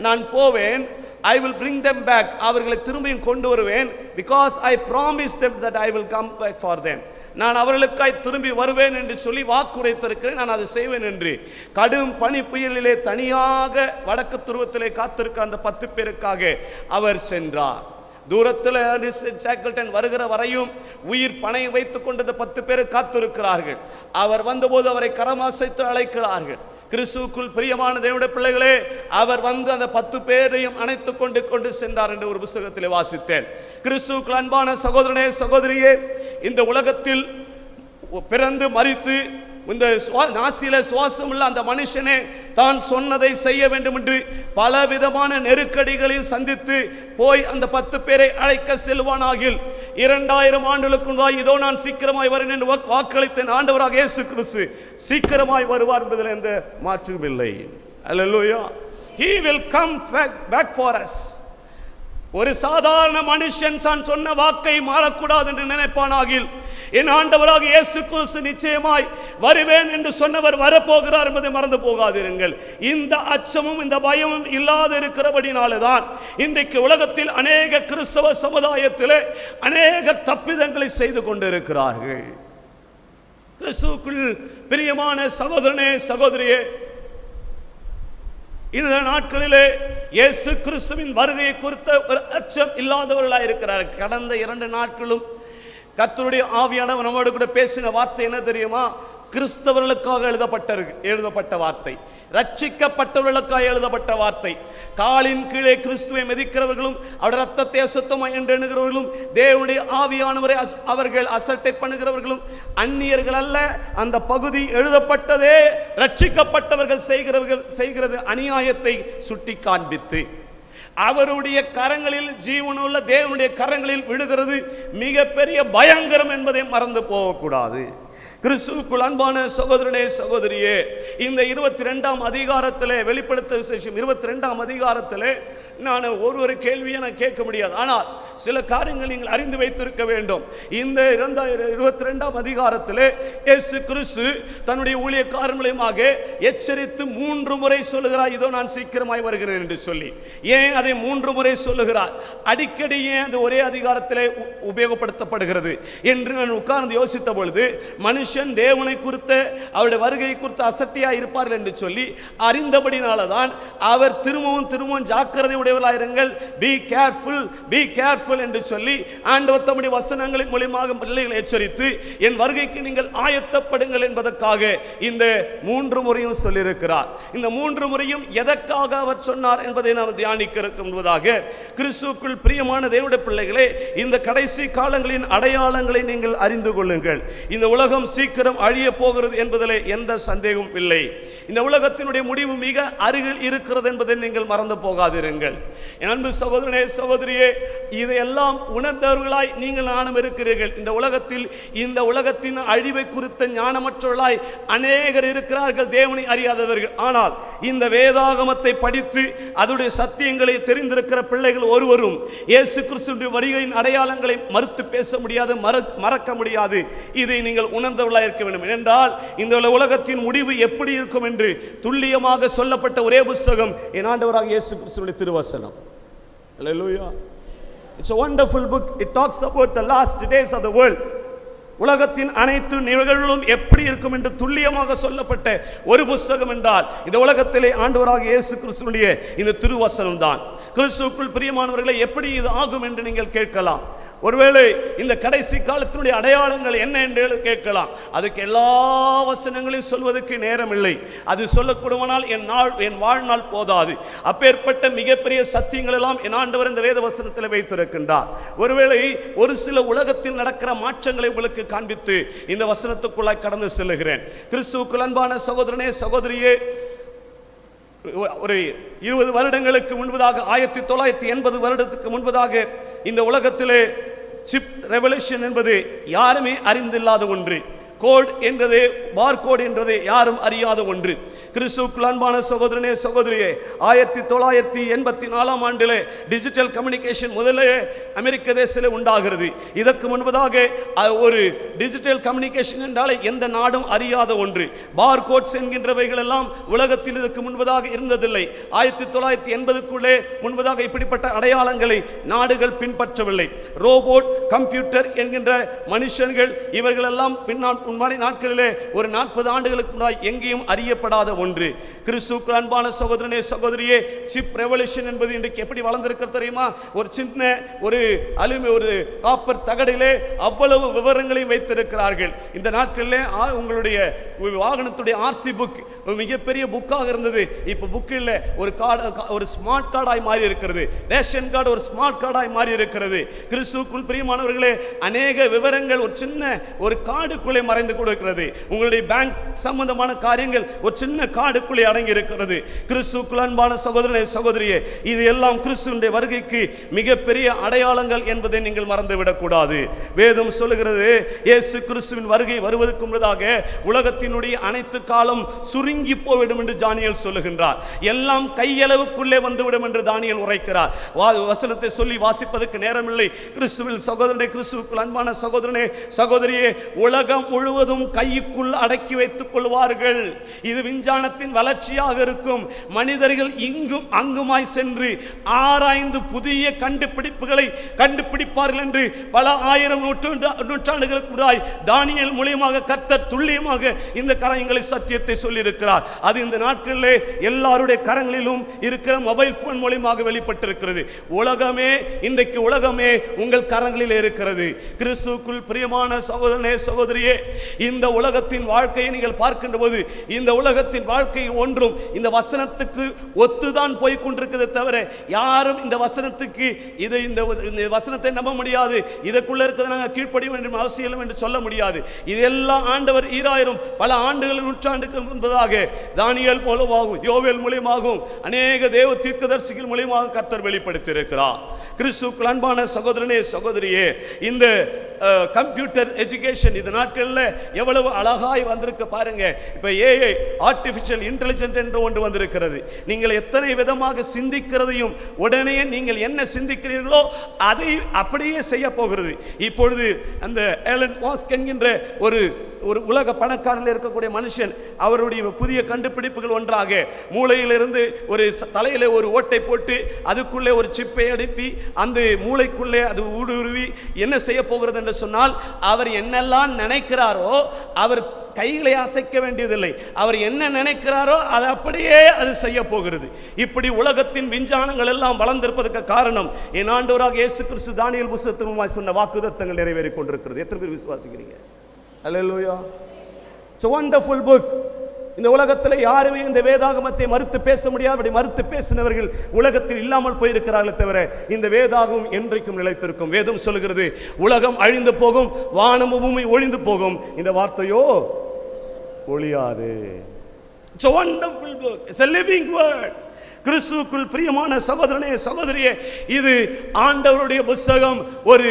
நான் போவேன். I will bring them back, அவர்களை திரும்பியும் கொண்டு வருவேன். Because I promise them that I will come back for them, நான் அவர்களுக்காய் திரும்பி வருவேன் என்று சொல்லி வாக்குரைத்திருக்கிறேன், நான் அதை செய்வேன் என்று. கடும் பனி புயலிலே தனியாக வடக்கு துருவத்திலே காத்திருக்க அந்த 10 பேருக்காக அவர் சென்றார். தூரத்தில் சாக்கிள்டன் வருகிற வரையும் உயிர் பணை வைத்துக் கொண்டு 10 பேர் காத்திருக்கிறார்கள். அவர் வந்தபோது அவரை கரமாசைத்து அழைக்கிறார்கள். கிறிஸ்துவுக்குள் பிரியமான தேவனுடைய பிள்ளைகளே, அவர் அந்த 10 பேரையும் அணைத்துக் கொண்டு சென்றார் என்று ஒரு புத்தகத்தில் வாசித்தேன். கிறிஸ்துவுக்குள் அன்பான சகோதரனே சகோதரியே, இந்த உலகத்தில் பிறந்து மரித்து இந்த நாசியில சுவாசம் உள்ள அந்த மனுஷனே தான் சொன்னதை செய்ய வேண்டும் என்று பல விதமான நெருக்கடிகளையும் சந்தித்து போய் அந்த 10 பேரை அழைக்க செல்வானாகில் 2000 ஆண்டுகளுக்கு இதோ நான் சீக்கிரமாய் வரேன் என்று வாக்களித்த ஆண்டவராக இயேசு கிறிஸ்து சீக்கிரமாய் வருவார் என்பதில் எந்த மாற்றமும் இல்லை. அல்லேலூயா. He will come back for us. ஒரு சாதாரண மனுஷன் தான் சொன்ன வாக்கை மாறக்கூடாது என்று நினைப்பானாகில், என் ஆண்டவராக இயேசு கிறிஸ்து நிச்சயமாய் வருவேன் என்று சொன்னவர் வரப்போகிறார் என்பதை மறந்து போகாதிருங்கள். இந்த அச்சமும் இந்த பயமும் இல்லாத இருக்கிறபடினால்தான் இன்றைக்கு உலகத்தில் அநேக கிறிஸ்தவ சமுதாயத்திலே அநேக தப்பிதங்களை செய்து கொண்டிருக்கிறார்கள். கிறிஸ்துவுக்குள் பிரியமான சகோதரனே சகோதரியே, இந்த நாட்களிலே இயேசு கிறிஸ்துவின் வருகையை குறித்த ஒரு அச்சம் இல்லாதவர்களாக இருக்கிறார்கள். கடந்த 2 நாட்களும் கர்த்தருடைய ஆவியானவர் நம்மோடு கூட பேசின வார்த்தை என்ன தெரியுமா? கிறிஸ்தவர்களுக்காக எழுதப்பட்ட வார்த்தை, ரட்சிக்கப்பட்டவர்களுக்காக எழுதப்பட்ட வார்த்தை. காலின் கீழே கிறிஸ்துவை மிதிக்கிறவர்களும் அவருடைய ரத்தத்தை அசுத்தமாய் என்று எண்ணுகிறவர்களும் தேவனுடைய ஆவியானவரை அவர்கள் அசட்டை பண்ணுகிறவர்களும் அந்நியர்கள் அல்ல. அந்த பகுதி எழுதப்பட்டதே ரட்சிக்கப்பட்டவர்கள் செய்கிறது அநியாயத்தை சுட்டி காண்பித்து, அவருடைய கரங்களில், ஜீவனுள்ள தேவனுடைய கரங்களில் விழுகிறது மிகப்பெரிய பயங்கரம் என்பதை மறந்து போகக்கூடாது. கிறிஸ்துவுக்குள் அன்பான சகோதரனே சகோதரியே, இந்த 22ஆம் அதிகாரத்திலே வெளிப்படுத்த விசேஷம் 22ஆம் அதிகாரத்திலே நான் ஒரு கேள்வியை நான் கேட்க முடியாது. ஆனால் சில காரியங்கள் நீங்கள் அறிந்து வைத்திருக்க வேண்டும். இந்த 22ஆம் அதிகாரத்திலே இயேசு கிறிஸ்து தன்னுடைய ஊழியக்காரர் மூலமாக எச்சரித்து 3 முறை சொல்லுகிறார், இதோ நான் சீக்கிரமாய் வருகிறேன் என்று சொல்லி. ஏன் அதை 3 முறை சொல்லுகிறார்? அடிக்கடி ஏன் அது ஒரே அதிகாரத்திலே உபயோகப்படுத்தப்படுகிறது என்று நான் உட்கார்ந்து யோசித்த பொழுது, மனுஷன் தேவனை குறித்த அவருடைய வருகை குறித்து அசட்டியா இருப்பார்கள் என்று சொல்லி அறிந்தபடினால்தான் அவர் திரும்பவும் ஜாக்கிரதை உடையவர்களாயிருங்கள், பி கேர்ஃபுல் என்று சொல்லி ஆண்டவர் தம்முடைய வசனங்களின் மூலமாக பிள்ளைகளை எச்சரித்து என் வருகைக்கு நீங்கள் ஆயத்தப்படுங்கள் என்பதற்காக இந்த 3 முறையும் சொல்லியிருக்கிறார். இந்த 3 முறையும் எதற்காக அவர் சொன்னார் என்பதை நாம் தியானிக்க இருக்கும் என்பதாக கிறிஸ்துவுக்குள் பிரியமான தேவனுடைய பிள்ளைகளே, இந்த கடைசி காலங்களின் அடையாளங்களை நீங்கள் அறிந்து கொள்ளுங்கள். இந்த உலகம் சீக்கிரம் அழிய போகிறது என்பதிலே எந்த சந்தேகமும் இல்லை. இந்த உலகத்தினுடைய முடிவு மிக அருகில் இருக்கிறது என்பதை நீங்கள் மறந்து போகாதிருங்கள். என் அன்பு சகோதரனே சகோதரியே, இதையெல்லாம் உணர்ந்தவர்களாய் நீங்கள் நானும் இருக்கிறீர்கள். இந்த உலகத்தின் அழிவை குறித்த ஞானமற்றவர்களாய் அநேகர் இருக்கிறார்கள், தேவனை அறியாதவர்கள். ஆனால் இந்த வேதாகமத்தை படித்து அதனுடைய சத்தியங்களை தெரிந்திருக்கிற பிள்ளைகள் ஒருவரும் இயேசு கிறிஸ்துவின் வருகையின் அடையாளங்களை மறுத்து பேச முடியாது, மறக்க முடியாது. இதை நீங்கள் உணர்ந்தவர்களாக இருக்க வேண்டும். என்றால் இந்த உலகத்தின் முடிவு எப்படி இருக்கும் என்று துல்லியமாக சொல்லப்பட்ட ஒரே புத்தகம் என் ஆண்டவராக இயேசு கிறிஸ்துவின் திருவசனம். அல்லேலூயா. It's a wonderful book. It talks about the last days of the world. உலகத்தின் அனைத்து நிகழ்வுகளும் எப்படி இருக்கும் என்று துல்லியமாக சொல்லப்பட்ட ஒரு புத்தகம் என்றால் இந்த உலகத்திலே ஆண்டவராகிய இயேசு கிறிஸ்துவினுடைய இந்த திருவசனம் தான். கிறிஸ்துவுக்குள் பிரியமானவர்களை எப்படி இது ஆகும் என்று நீங்கள் கேட்கலாம். ஒருவேளை இந்த கடைசி காலத்தினுடைய அடையாளங்கள் என்ன என்று கேட்கலாம். அதுக்கு எல்லா வசனங்களையும் சொல்வதற்கு நேரம் இல்லை. அது சொல்லக்கூடுமானால் என் வாழ்நாள் போதாது. அப்பேற்பட்ட மிகப்பெரிய சத்தியங்கள் எல்லாம் என் ஆண்டவர் இந்த வேத வசனத்தில் வைத்திருக்கின்றார். ஒருவேளை ஒரு சில உலகத்தில் நடக்கிற மாற்றங்களை உங்களுக்கு காண்பித்து இந்த வசனத்துக்குள்ளாய் கடந்து செல்லுகிறேன். கிறிஸ்துவுக்குள் அன்பான சகோதரனே சகோதரியே, ஒரு 20 வருடங்களுக்கு முன்பதாக 1980 வருடத்துக்கு முன்பதாக இந்த உலகத்திலே சிப் ரெவல்யூஷன் என்பது யாருமே அறிந்தில்லாத ஒன்று. கோட் என்றது, பார்கோட் என்றது யாரும் அறியாத ஒன்று. கிறிஸ்துவுக்குள் அன்பான சகோதரனே சகோதரியே, 1984 ஆண்டிலே டிஜிட்டல் கம்யூனிகேஷன் முதலே அமெரிக்க தேசத்திலே உண்டாகிறது. இதற்கு முன்பதாக ஒரு டிஜிட்டல் கம்யூனிகேஷன் என்றாலே எந்த நாடும் அறியாத ஒன்று. பார்கோட்ஸ் என்கின்றவைகள் எல்லாம் உலகத்தில் இதற்கு முன்பதாக இருந்ததில்லை. 1980க்குள்ளே முன்பதாக இப்படிப்பட்ட அடையாளங்களை நாடுகள் பின்பற்றவில்லை. ரோபோட், கம்ப்யூட்டர் என்கின்ற மனுஷர்கள் இவர்களெல்லாம் முன்னாடி நாட்களிலே ஒரு 40 ஆண்டுகளுக்கு முன்னாடி எங்கேயும் அறியப்படாத ஒன்று. கிறிஸ்துவுக்குள் அன்பான சகோதரனே சகோதரியே, சிப் ரெவல்யூஷன் என்பது இன்றைக்கு எப்படி வளர்ந்திருக்கிறது தெரியுமா? ஒரு சின்ன ஒரு காப்பர் தகடிலே அவ்வளவு விவரங்களையும் வைத்திருக்கிறார்கள். இந்த நாட்களிலே உங்களுடைய வாகனத்துடைய ஆர்சி புக் மிகப்பெரிய புக்காக இருந்தது. இப்போ புக் இல்லை, ஒரு ஸ்மார்ட் கார்டாய் மாறி இருக்கிறது. ரேஷன் கார்டு ஒரு ஸ்மார்ட் கார்டாய் மாறி இருக்கிறது. கிறிஸ்துவுக்குள் பிரியமானவர்களே, அநேக விவரங்கள் ஒரு சின்ன ஒரு கார்டுக்குள்ளே மறைந்து கொடுக்கிறது. உங்களுடைய பேங்க் சம்பந்தமான காரியங்கள் ஒரு சின்ன கார்டுக்குள்ளே அடங்கி இருக்கிறது. கிறிஸ்துவுக்குள் அன்பான சகோதரனே சகோதரியே, இது எல்லாம் கிறிஸ்துவினுடைய வருகைக்கு மிகப்பெரிய அடையாளங்கள் என்பதை நீங்கள் மறந்துவிடக் கூடாது. வேதம் சொல்லுகிறது, இயேசு கிறிஸ்துவின் வருகை வருவதற்கு முன்னதாக உலகத்தினுடைய அனைத்து காலம் சுருங்கி போய்விடும் என்று தானியேல் சொல்லுகின்றார். எல்லாம் கையளவுக்குள்ளே வந்துவிடும் என்று தானியேல் உரைக்கிறார். வசனத்தை சொல்லி வாசிப்பதற்கு நேரமில்லை. கிறிஸ்துவில் சகோதரனே, கிறிஸ்துவுக்குள் அன்பான சகோதரனே சகோதரியே, உலகம் முழுவதும் கைக்குள் அடக்கி வைத்துக் கொள்வார்கள். இது விஞ்ஞானத்தின் வளர்ச்சியாக இருக்கும். மனிதர்கள் இங்கும் அங்குமாய் சென்று ஆராய்ந்து புதிய கண்டுபிடிப்புகளை கண்டுபிடிப்பார்கள் என்று பல ஆயிரம் நூற்றாண்டுகளுக்கு முன்னாடி தானியேல் மூலமாக கர்த்தர் துல்லியமாக இந்த காரியங்களை சத்தியத்தை சொல்லியிருக்கிறார். அது இந்த நாட்களிலே எல்லாருடைய கரங்களிலும் இருக்கிற மொபைல் போன் மூலமாக வெளிப்பட்டிருக்கிறது. உலகமே இன்றைக்கு உலகமே உங்கள் கரங்களில் இருக்கிறது. கிறிஸ்துவுக்குள் பிரியமான சகோதரனே சகோதரியே, இந்த உலகத்தின் வாழ்க்கையை நீங்கள் பார்க்கின்ற போது இந்த உலகத்தின் வாழ்க்கை ஒன்றும் இந்த வசனத்துக்கு ஒத்துதான் போய் கொண்டிருக்கிறது தவிர யாரும் இந்த வசனத்துக்கு இந்த வசனத்தை நம்ப முடியாது, இதற்குள்ள இருக்கிறது நாங்கள் கீழ்ப்படியும் என்று அவசியம் என்று சொல்ல முடியாது. இதெல்லாம் ஆண்டவர் 2000 பல ஆண்டுகள் நூற்றாண்டுக்கு முன்பதாக தானியேல் மூலமாகவும் யோவேல் மூலமாகவும் அநேக தேவ தீர்க்கதரிசிகள் மூலமாக கர்த்தர் வெளிப்படுத்தி இருக்கிறார். கிறிஸ்துவுக்குள் அன்பான சகோதரனே சகோதரியே, இந்த கம்ப்யூட்டர் எஜுகேஷன் இந்த நாட்களில் எவ்வளவு அழகாய் வந்திருக்க பாருங்க. இப்ப ஏஐ, ஆர்டிபிஷியல் இன்டெலிஜென்ட் என்று ஒன்று வந்திருக்கிறது. நீங்கள் எத்தனை விதமாக சிந்திக்கிறதையும் உடனே நீங்கள் என்ன சிந்திக்கிறீர்களோ அதை அப்படியே செய்ய போகிறது. இப்பொழுது அந்த எலன் மாஸ்க் என்கின்ற ஒரு உலக பணக்காரர்கள் இருக்கக்கூடிய மனுஷன், அவருடைய புதிய கண்டுபிடிப்புகள் ஒன்றாக மூளையிலிருந்து ஒரு தலையில ஒரு ஓட்டை போட்டு அதுக்குள்ளே ஒரு சிப்பை அனுப்பி அந்த மூளைக்குள்ளே அது ஊடுருவி என்ன செய்ய போகிறது என்று சொன்னால், அவர் என்னெல்லாம் நினைக்கிறாரோ அவர் கைகளை அசைக்க வேண்டியதில்லை. அவர் என்ன நினைக்கிறாரோ அதை அப்படியே அது செய்ய போகிறது. இப்படி உலகத்தின் விஞ்ஞானங்கள் எல்லாம் வளர்ந்திருப்பதற்கு காரணம் என் ஆண்டவராக இயேசு கிறிஸ்து தானியேல் புத்தகத்தில் சொன்ன வாக்குத்தத்தங்கள் நிறைவேறிக் கொண்டிருக்கிறது. எத்தனை பேர் விசுவாசிக்கிறீங்க? அல்லேலூயா. It's a wonderful book. இந்த உலகத்தில் யாருமே இந்த வேதாகமத்தை மறுத்து பேச முடியாது. அப்படி மறுத்து பேசினவர்கள் உலகத்தில் இல்லாமல் போயிருக்கிறார்கள் தவிர இந்த வேதாகமம் என்றைக்கும் நிலைத்திருக்கும். வேதம் சொல்கிறது, உலகம் அழிந்து போகும், வானமும் பூமி ஒழிந்து போகும், இந்த வார்த்தையோ ஒழியாது. It's a wonderful book. It's a living word. கிறிஸ்துவுக்குள் பிரியமான சகோதரனே சகோதரியே, இது ஆண்டவருடைய புத்தகம், ஒரு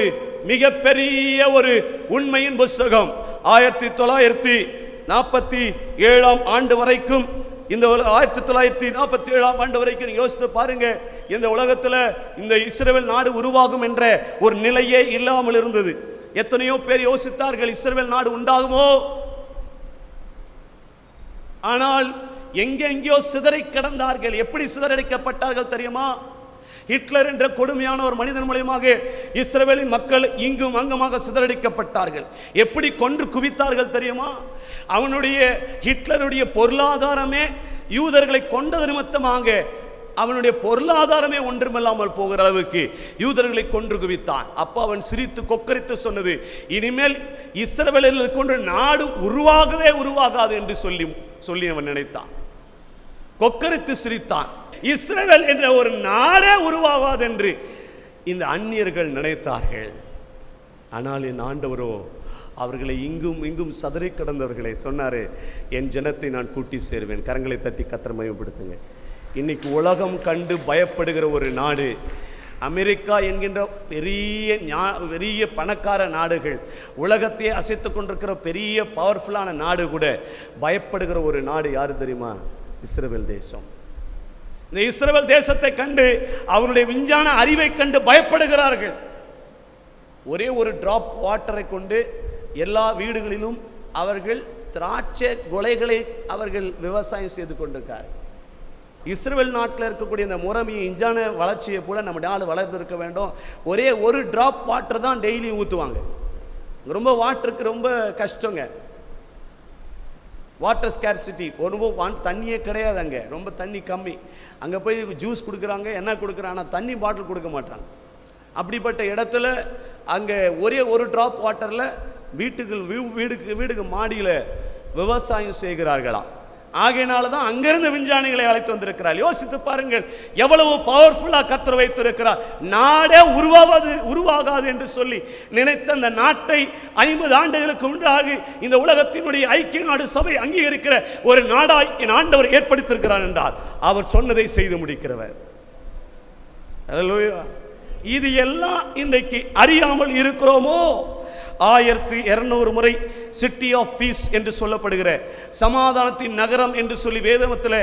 மிகப்பெரிய ஒரு உண்மையின் புத்தகம். 1947 ஆண்டு வரைக்கும், இந்த 1947 ஆண்டு வரைக்கும் நீங்க யோசித்து பாருங்க, இந்த உலகத்தில் இந்த இஸ்ரவேல் நாடு உருவாகும் என்ற ஒரு நிலையே இல்லாமல் இருந்தது. எத்தனையோ பேர் யோசித்தார்கள் இஸ்ரவேல் நாடு உண்டாகுமோ. ஆனால் எங்கெங்கோ சிதறி கிடந்தார்கள். எப்படி சிதறடிக்கப்பட்டார்கள் தெரியுமா? ஹிட்லர் என்ற கொடுமையான ஒரு மனிதன் மூலமாக இஸ்ரவேலின் மக்கள் இங்கும் அங்குமாக சிதறடிக்கப்பட்டார்கள். எப்படி கொன்று குவித்தார்கள் தெரியுமா? அவனுடைய ஹிட்லருடைய பொருளாதாரமே யூதர்களை கொண்டது நிமித்தமாக அவனுடைய பொருளாதாரமே ஒன்றுமில்லாமல் போகிற அளவுக்கு யூதர்களை கொன்று குவித்தான். அப்ப அவன் சிரித்து கொக்கரித்து சொன்னது, இனிமேல் இஸ்ரவேலில் கொண்டு நாடு உருவாகவே உருவாகாது என்று சொல்லி அவன் நினைத்தான். கொக்கரித்து சிரித்தான். இஸ்ரவேல் என்ற ஒரு நாடே உருவாகாது என்று இந்த அந்நியர்கள் நினைத்தார்கள். ஆனால் என் ஆண்டவரோ அவர்களை இங்கும் இங்கும் சதறி கடந்தவர்களை சொன்னாரு, என் ஜனத்தை நான் கூட்டி சேருவேன். கரங்களை தட்டி கர்த்தரை மகிமைப்படுத்துங்க. இன்னைக்கு உலகம் கண்டு பயப்படுகிற ஒரு நாடு அமெரிக்கா என்கின்ற பெரிய பணக்கார நாடுகள், உலகத்தையே அசைத்து கொண்டிருக்கிற பெரிய பவர்ஃபுல்லான நாடு கூட பயப்படுகிற ஒரு நாடு யாரு தெரியுமா? இஸ்ரவேல் தேசம். இந்த இஸ்ரவேல் தேசத்தை கண்டு அவருடைய விஞ்ஞான அறிவை கண்டு பயப்படுகிறார்கள். ஒரே ஒரு டிராப் வாட்டரை கொண்டு எல்லா வீடுகளிலும் அவர்கள் திராட்சை கொலைகளை அவர்கள் விவசாயம் செய்து கொண்டிருக்கார். இஸ்ரவேல் நாட்டில் இருக்கக்கூடிய இந்த முறைமையை விஞ்ஞான வளர்ச்சியை போல நம்ம நாடு வளர்ந்துருக்க வேண்டும். ஒரே ஒரு டிராப் வாட்டர் தான் டெய்லி ஊற்றுவாங்க. ரொம்ப வாட்டருக்கு ரொம்ப கஷ்டங்க. வாட்டர் ஸ்கேர்சிட்டி, ரொம்ப தண்ணியே கிடையாது அங்கே, ரொம்ப தண்ணி கம்மி. அங்கே போய் ஜூஸ் கொடுக்குறாங்க, என்ன கொடுக்குறாங்க, ஆனால் தண்ணி பாட்டில் கொடுக்க மாட்டாங்க. அப்படிப்பட்ட இடத்துல அங்கே ஒரே ஒரு டிராப் வாட்டரில் வீடுக்கு மாடியில் விவசாயம் செய்கிறார்களாம். ஆகையினால தான் அங்கிருந்து விஞ்ஞானிகளை அழைத்து வந்திருக்கிறார். யோசித்து பாருங்கள், எவ்வளவு பவர்ஃபுல்லாக கர்த்தர் வைத்திருக்கிறார். நாடே உருவாகாது என்று சொல்லி நினைத்த அந்த நாட்டை 50 ஆண்டுகளுக்கு முன்பாக இந்த உலகத்தினுடைய ஐக்கிய நாடு சபை அங்கீகரிக்கிற ஒரு நாடாய் என் ஆண்டவர் ஏற்படுத்தியிருக்கிறார் என்றால் அவர் சொன்னதை செய்து முடிக்கிறவர். ஹல்லேலூயா. இது எல்லாம் இன்றைக்கு அறியாமல் இருக்கிறோமோ? 1200 முறை சிட்டி ஆஃப் பீஸ் என்று சொல்லப்படுகிற சமாதானத்தின் நகரம் என்று சொல்லி வேதத்தில்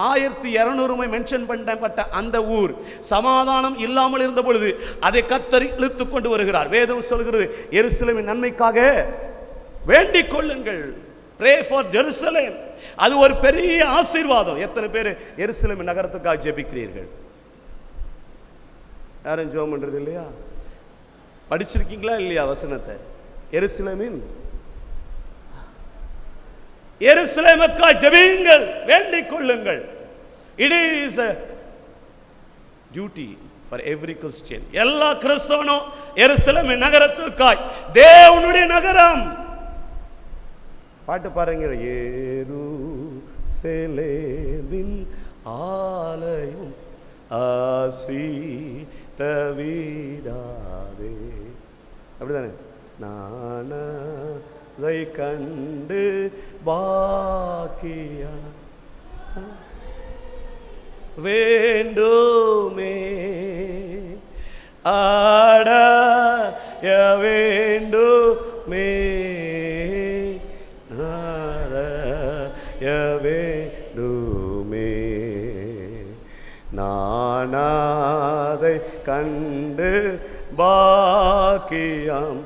1200 முறை மென்ஷன் பண்ணப்பட்ட அந்த ஊர் சமாதானம் இல்லாமல் இருந்த பொழுது அதை கர்த்தர் இழுத்து கொண்டு வருகிறார். வேதம் சொல்கிறது, எருசலேமின் நன்மைக்காக வேண்டிக் கொள்ளுங்கள். Pray for Jerusalem. அது ஒரு பெரிய ஆசீர்வாதம். எத்தனை பேர் எருசலேமின் நகரத்துக்காக ஜெபிக்கிறீர்கள்? யாரும் ஜெபம் பண்றது இல்லையா? படிச்சிருக்கீங்களா இல்லையா வசனத்தை? எருசலேமுக்காக ஜெபியுங்கள், வேண்டிக் கொள்ளுங்கள். It is a duty for every Christian. எல்லா கிறிஸ்தவனும் எருசலேம் நகரத்துக்காய், தேவனுடைய நகரம். பாட்டு பாருங்க, எருசலேமின் ஆலயம் ஆசி தவிடாதே, அப்படிதானே? நானதை கண்டு பாக்கியா வேண்டுமே, ஆடைய வேண்டுமே, நாடைய வேண்டுமே, நானதை கண்டு பாக்கியம்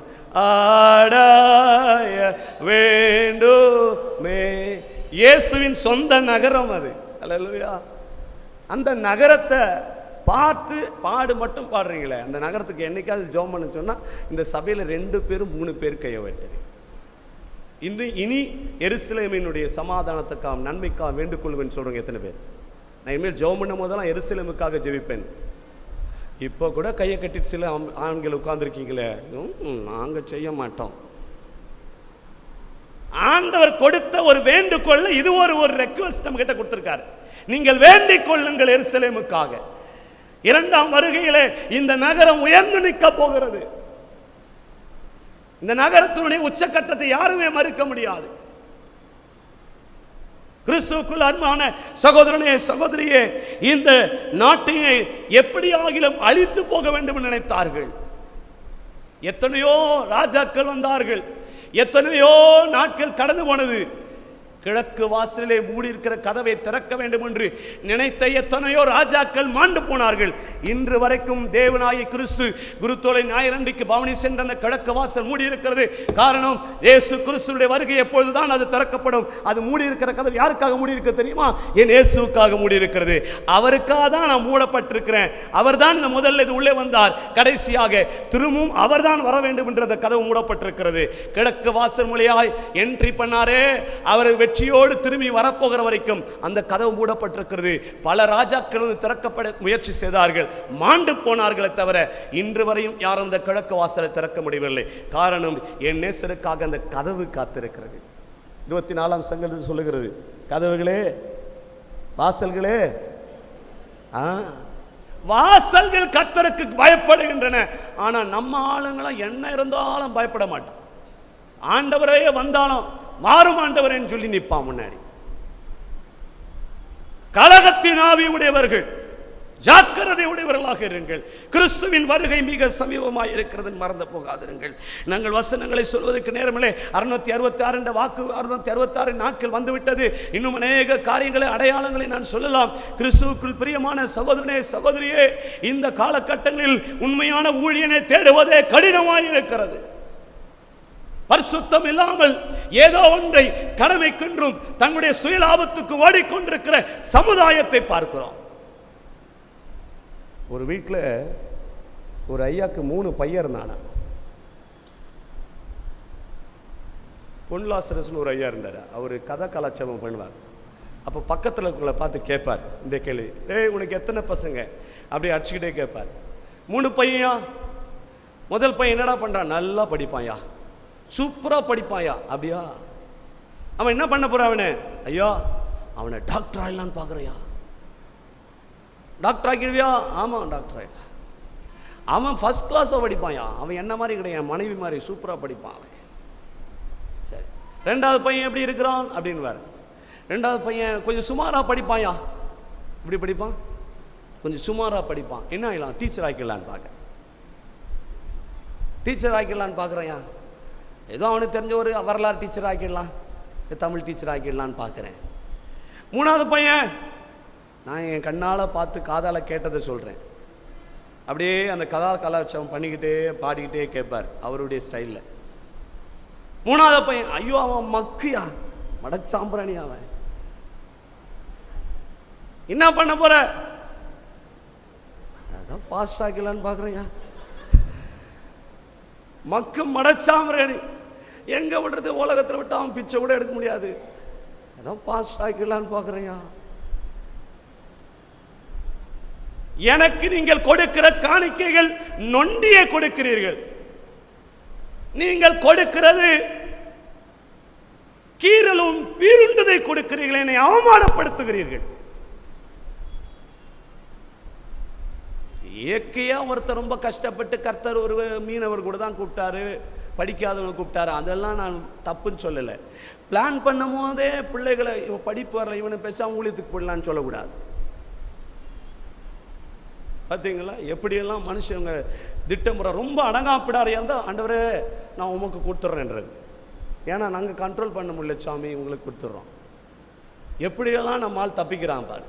ஆடைய வேண்டுமே. இயேசுவின் சொந்த நகரம் அது. அல்லேலூயா. அந்த நகரத்தை பார்த்து பாடு மட்டும் பாடுறீங்களே, அந்த நகரத்துக்கு என்னைக்காவது ஜெபம் பண்ண சொன்னா இந்த சபையில் 2 பேரும் 3 பேர் கையை வைத்தது. இனி எருசலேமினுடைய சமாதானத்துக்காக நன்மைக்காக வேண்டிக் கொள்வேன்னு சொல்றவங்க எத்தனை பேர்? நான் இனிமேல் ஜெபம் பண்ணும் போதெல்லாம் எருசலேமுக்காக ஜெபிப்பேன். இப்போ கூட கையை கட்டிட்டு சில ஆண்கள் உட்கார்ந்துருக்கீங்களே, நாங்கள் செய்ய மாட்டோம். ஆண்டவர் கொடுத்த ஒரு வேண்டுகோள், இது ஒரு ரெக்வெஸ்ட் நம்ம கிட்ட கொடுத்திருக்காரு. நீங்கள் வேண்டிக் கொள்ளுங்கள் எருசலேமுக்காக. 2ஆம் வருகையிலே இந்த நகரம் உயர்ந்து நிற்க போகிறது. இந்த நகரத்தினுடைய உச்சக்கட்டத்தை யாருமே மறுக்க முடியாது. கிறிஸ்துவுக்குள் அன்பான சகோதரனே சகோதரியே, இந்த நாட்டினை எப்படியாகிலும் அழித்து போக வேண்டும் என்று நினைத்தார்கள். எத்தனையோ ராஜாக்கள் வந்தார்கள், எத்தனையோ நாட்கள் கடந்து போனது. கிழக்கு வாசலிலே மூடியிருக்கிற கதவை திறக்க வேண்டும் என்று நினைத்த எத்தனையோ ராஜாக்கள் மாண்டு போனார்கள். இன்று வரைக்கும் தேவனாகிய கிறிஸ்து குருத்தோலை ஞாயிறன்றைக்கு பவனி சென்ற அந்த கிழக்கு வாசல் மூடியிருக்கிறது. காரணம், இயேசு கிறிஸ்துடைய வருகை எப்பொழுதுதான் அது திறக்கப்படும். அது மூடியிருக்கிற கதவு யாருக்காக மூடியிருக்க தெரியுமா? என் இயேசுக்காக மூடியிருக்கிறது. அவருக்காக தான் நான் மூடப்பட்டிருக்கிறேன். அவர் தான் இந்த முதல்ல இது உள்ளே வந்தார், கடைசியாக திரும்பவும் அவர் தான் வர வேண்டும் என்று அந்த கதவு மூடப்பட்டிருக்கிறது. கிழக்கு வாசல் மூலையாய் என்ட்ரி பண்ணாரே, அவர் வெற்றியோடு திரும்பி வரப்போகிற வரைக்கும் அந்த கதவு மூடப்பட்டிருக்கிறது. பல ராஜாக்கள் திறக்கப்பட முயற்சி செய்தார்கள், மாண்டு போனார்களே தவிர இன்று வரையும் யாரும் அந்த கிழக்கு வாசலை திறக்க முடியவில்லை. காரணம், என் நேசருக்காக அந்த கதவு காத்திருக்கிறது. 24ஆம் சங்கீதம் சொல்லுகிறது, கதவுகளே வாசல்களே, வாசல்கள் கர்த்தருக்கு பயப்படுகின்றன. ஆனா நம்ம ஆளுங்களும் என்ன இருந்தாலும் பயப்பட மாட்டோம். ஆண்டவரே வந்தாலும் மாறும் ஆண்டவரேன்னு சொல்லி நிற்பான் முன்னாடி. கலகத்தின் ஆவி உடையவர்கள், ஜாக்கிரதை உடையவர்களாக இருங்கள். கிறிஸ்துவின் வருகை மிக சமீபமாக இருக்கிறது, மறந்து போகாதிருங்கள். நாங்கள் வசனங்களை சொல்வதற்கு நேரமில்லை. 666 வாக்கு, 666 நாட்கள் வந்துவிட்டது. இன்னும் அநேக காரியங்களை, அடையாளங்களை நான் சொல்லலாம். கிறிஸ்துவுக்குள் பிரியமான சகோதரனே சகோதரியே, இந்த காலகட்டங்களில் உண்மையான ஊழியனை தேடுவதே கடினமாக இருக்கிறது. பரிசுத்தம் இல்லாமல் ஏதோ ஒன்றை கடமைக்கென்றும் தங்களுடைய சுயலாபத்துக்கு ஓடிக்கொண்டிருக்கிற சமுதாயத்தை பார்க்கிறோம். ஒரு வீட்டில் ஒரு ஐயாக்கு 3 பையன் இருந்தானா. பொன்லாசரஸ்னு ஒரு ஐயா இருந்தார். அவர் கதை கலாச்சாரம் பண்ணுவார். அப்போ பக்கத்தில் இருக்கிறவங்களை பார்த்து கேட்பார் இந்த கேள்வி, ஏய் உனக்கு எத்தனை பசங்க? அப்படியே அடிச்சுக்கிட்டே கேட்பார். 3 பையன். முதல் பையன் என்னடா பண்ணுறான்? நல்லா படிப்பான்யா, சூப்பராக படிப்பாயா. அப்படியா? அவன் என்ன பண்ண போறான்? அவனு, ஐயா அவனை டாக்டர் ஆகலான்னு பார்க்குறையா. டாக்டர் ஆக்கிடுவியா? ஆமாம் டாக்டர் ஆகிடலாம். அவன் ஃபர்ஸ்ட் கிளாஸாக படிப்பான்யா. அவன் என்ன மாதிரி கிடையாது, மனைவி மாதிரி சூப்பராக படிப்பான் அவன். சரி, 2வது பையன் எப்படி இருக்கிறான் அப்படின்னு வேறு. 2வது பையன் கொஞ்சம் சுமாராக படிப்பான்யா. இப்படி படிப்பான், கொஞ்சம் சுமாராக படிப்பான். என்ன ஆகிடலாம்? டீச்சர் ஆக்கிடலான்னு பார்க்க. டீச்சர் ஆக்கிடலான்னு பார்க்குறேன்யா. ஏதோ அவனுக்கு தெரிஞ்ச ஒரு வரலாறு டீச்சர் ஆக்கிடலாம், தமிழ் டீச்சர் ஆக்கிடலான்னு பார்க்குறேன். 3வது பையன், நான் என் கண்ணால் பார்த்து காதால் கேட்டதை சொல்கிறேன். அப்படியே அந்த கலாச்சாரம் பண்ணிக்கிட்டே பாடிக்கிட்டே கேட்பார் அவருடைய ஸ்டைலில். 3வது பையன், ஐயோ அவன் மக்கியா, மடச்சாம்பிராணி, அவன் என்ன பண்ண போற? அதான் பாஸ்ட் ஆக்கலான்னு பார்க்குறேயா. மக்கும் மடச்சாம்பிராணி, எங்க விடுறது? உலகத்தில் விட்டு அவன் பிச்சை கூட எடுக்க முடியாது. அதான் பாஸ்ட் ஆக்கலான்னு பார்க்குறையா. எனக்கு நீங்கள் கொடுக்கிற காணிக்கைகள் நொண்டியை கொடுக்கிறீர்கள். நீங்கள் கொடுக்கிறது கீரலும் பீருண்டதை கொடுக்கிறீர்கள், என்னை அவமானப்படுத்துகிறீர்கள். இயற்கையா ஒருத்தர் ரொம்ப கஷ்டப்பட்டு கர்த்தர் ஒரு மீனவர் கூட தான் கூப்பிட்டாரு, படிக்காதவங்க கூப்பிட்டாரு, அதெல்லாம் நான் தப்புன்னு சொல்லலை. பிளான் பண்ணும் போதே பிள்ளைகளை இவன் படிப்பு வரல, இவனை பேசாம ஊழியத்துக்கு போடலான்னு சொல்லக்கூடாது. பார்த்தீங்களா எப்படியெல்லாம் மனுஷங்க திட்டமுறை. ரொம்ப அடங்காப்பிடாரையா இருந்தால் ஆண்டவரே நான் உமக்கு கொடுத்துட்றேன்றது. ஏன்னா நாங்கள் கண்ட்ரோல் பண்ண முடியல சாமி, உங்களுக்கு கொடுத்துட்றோம். எப்படியெல்லாம் நம்மால் தப்பிக்கிறான் பாரு.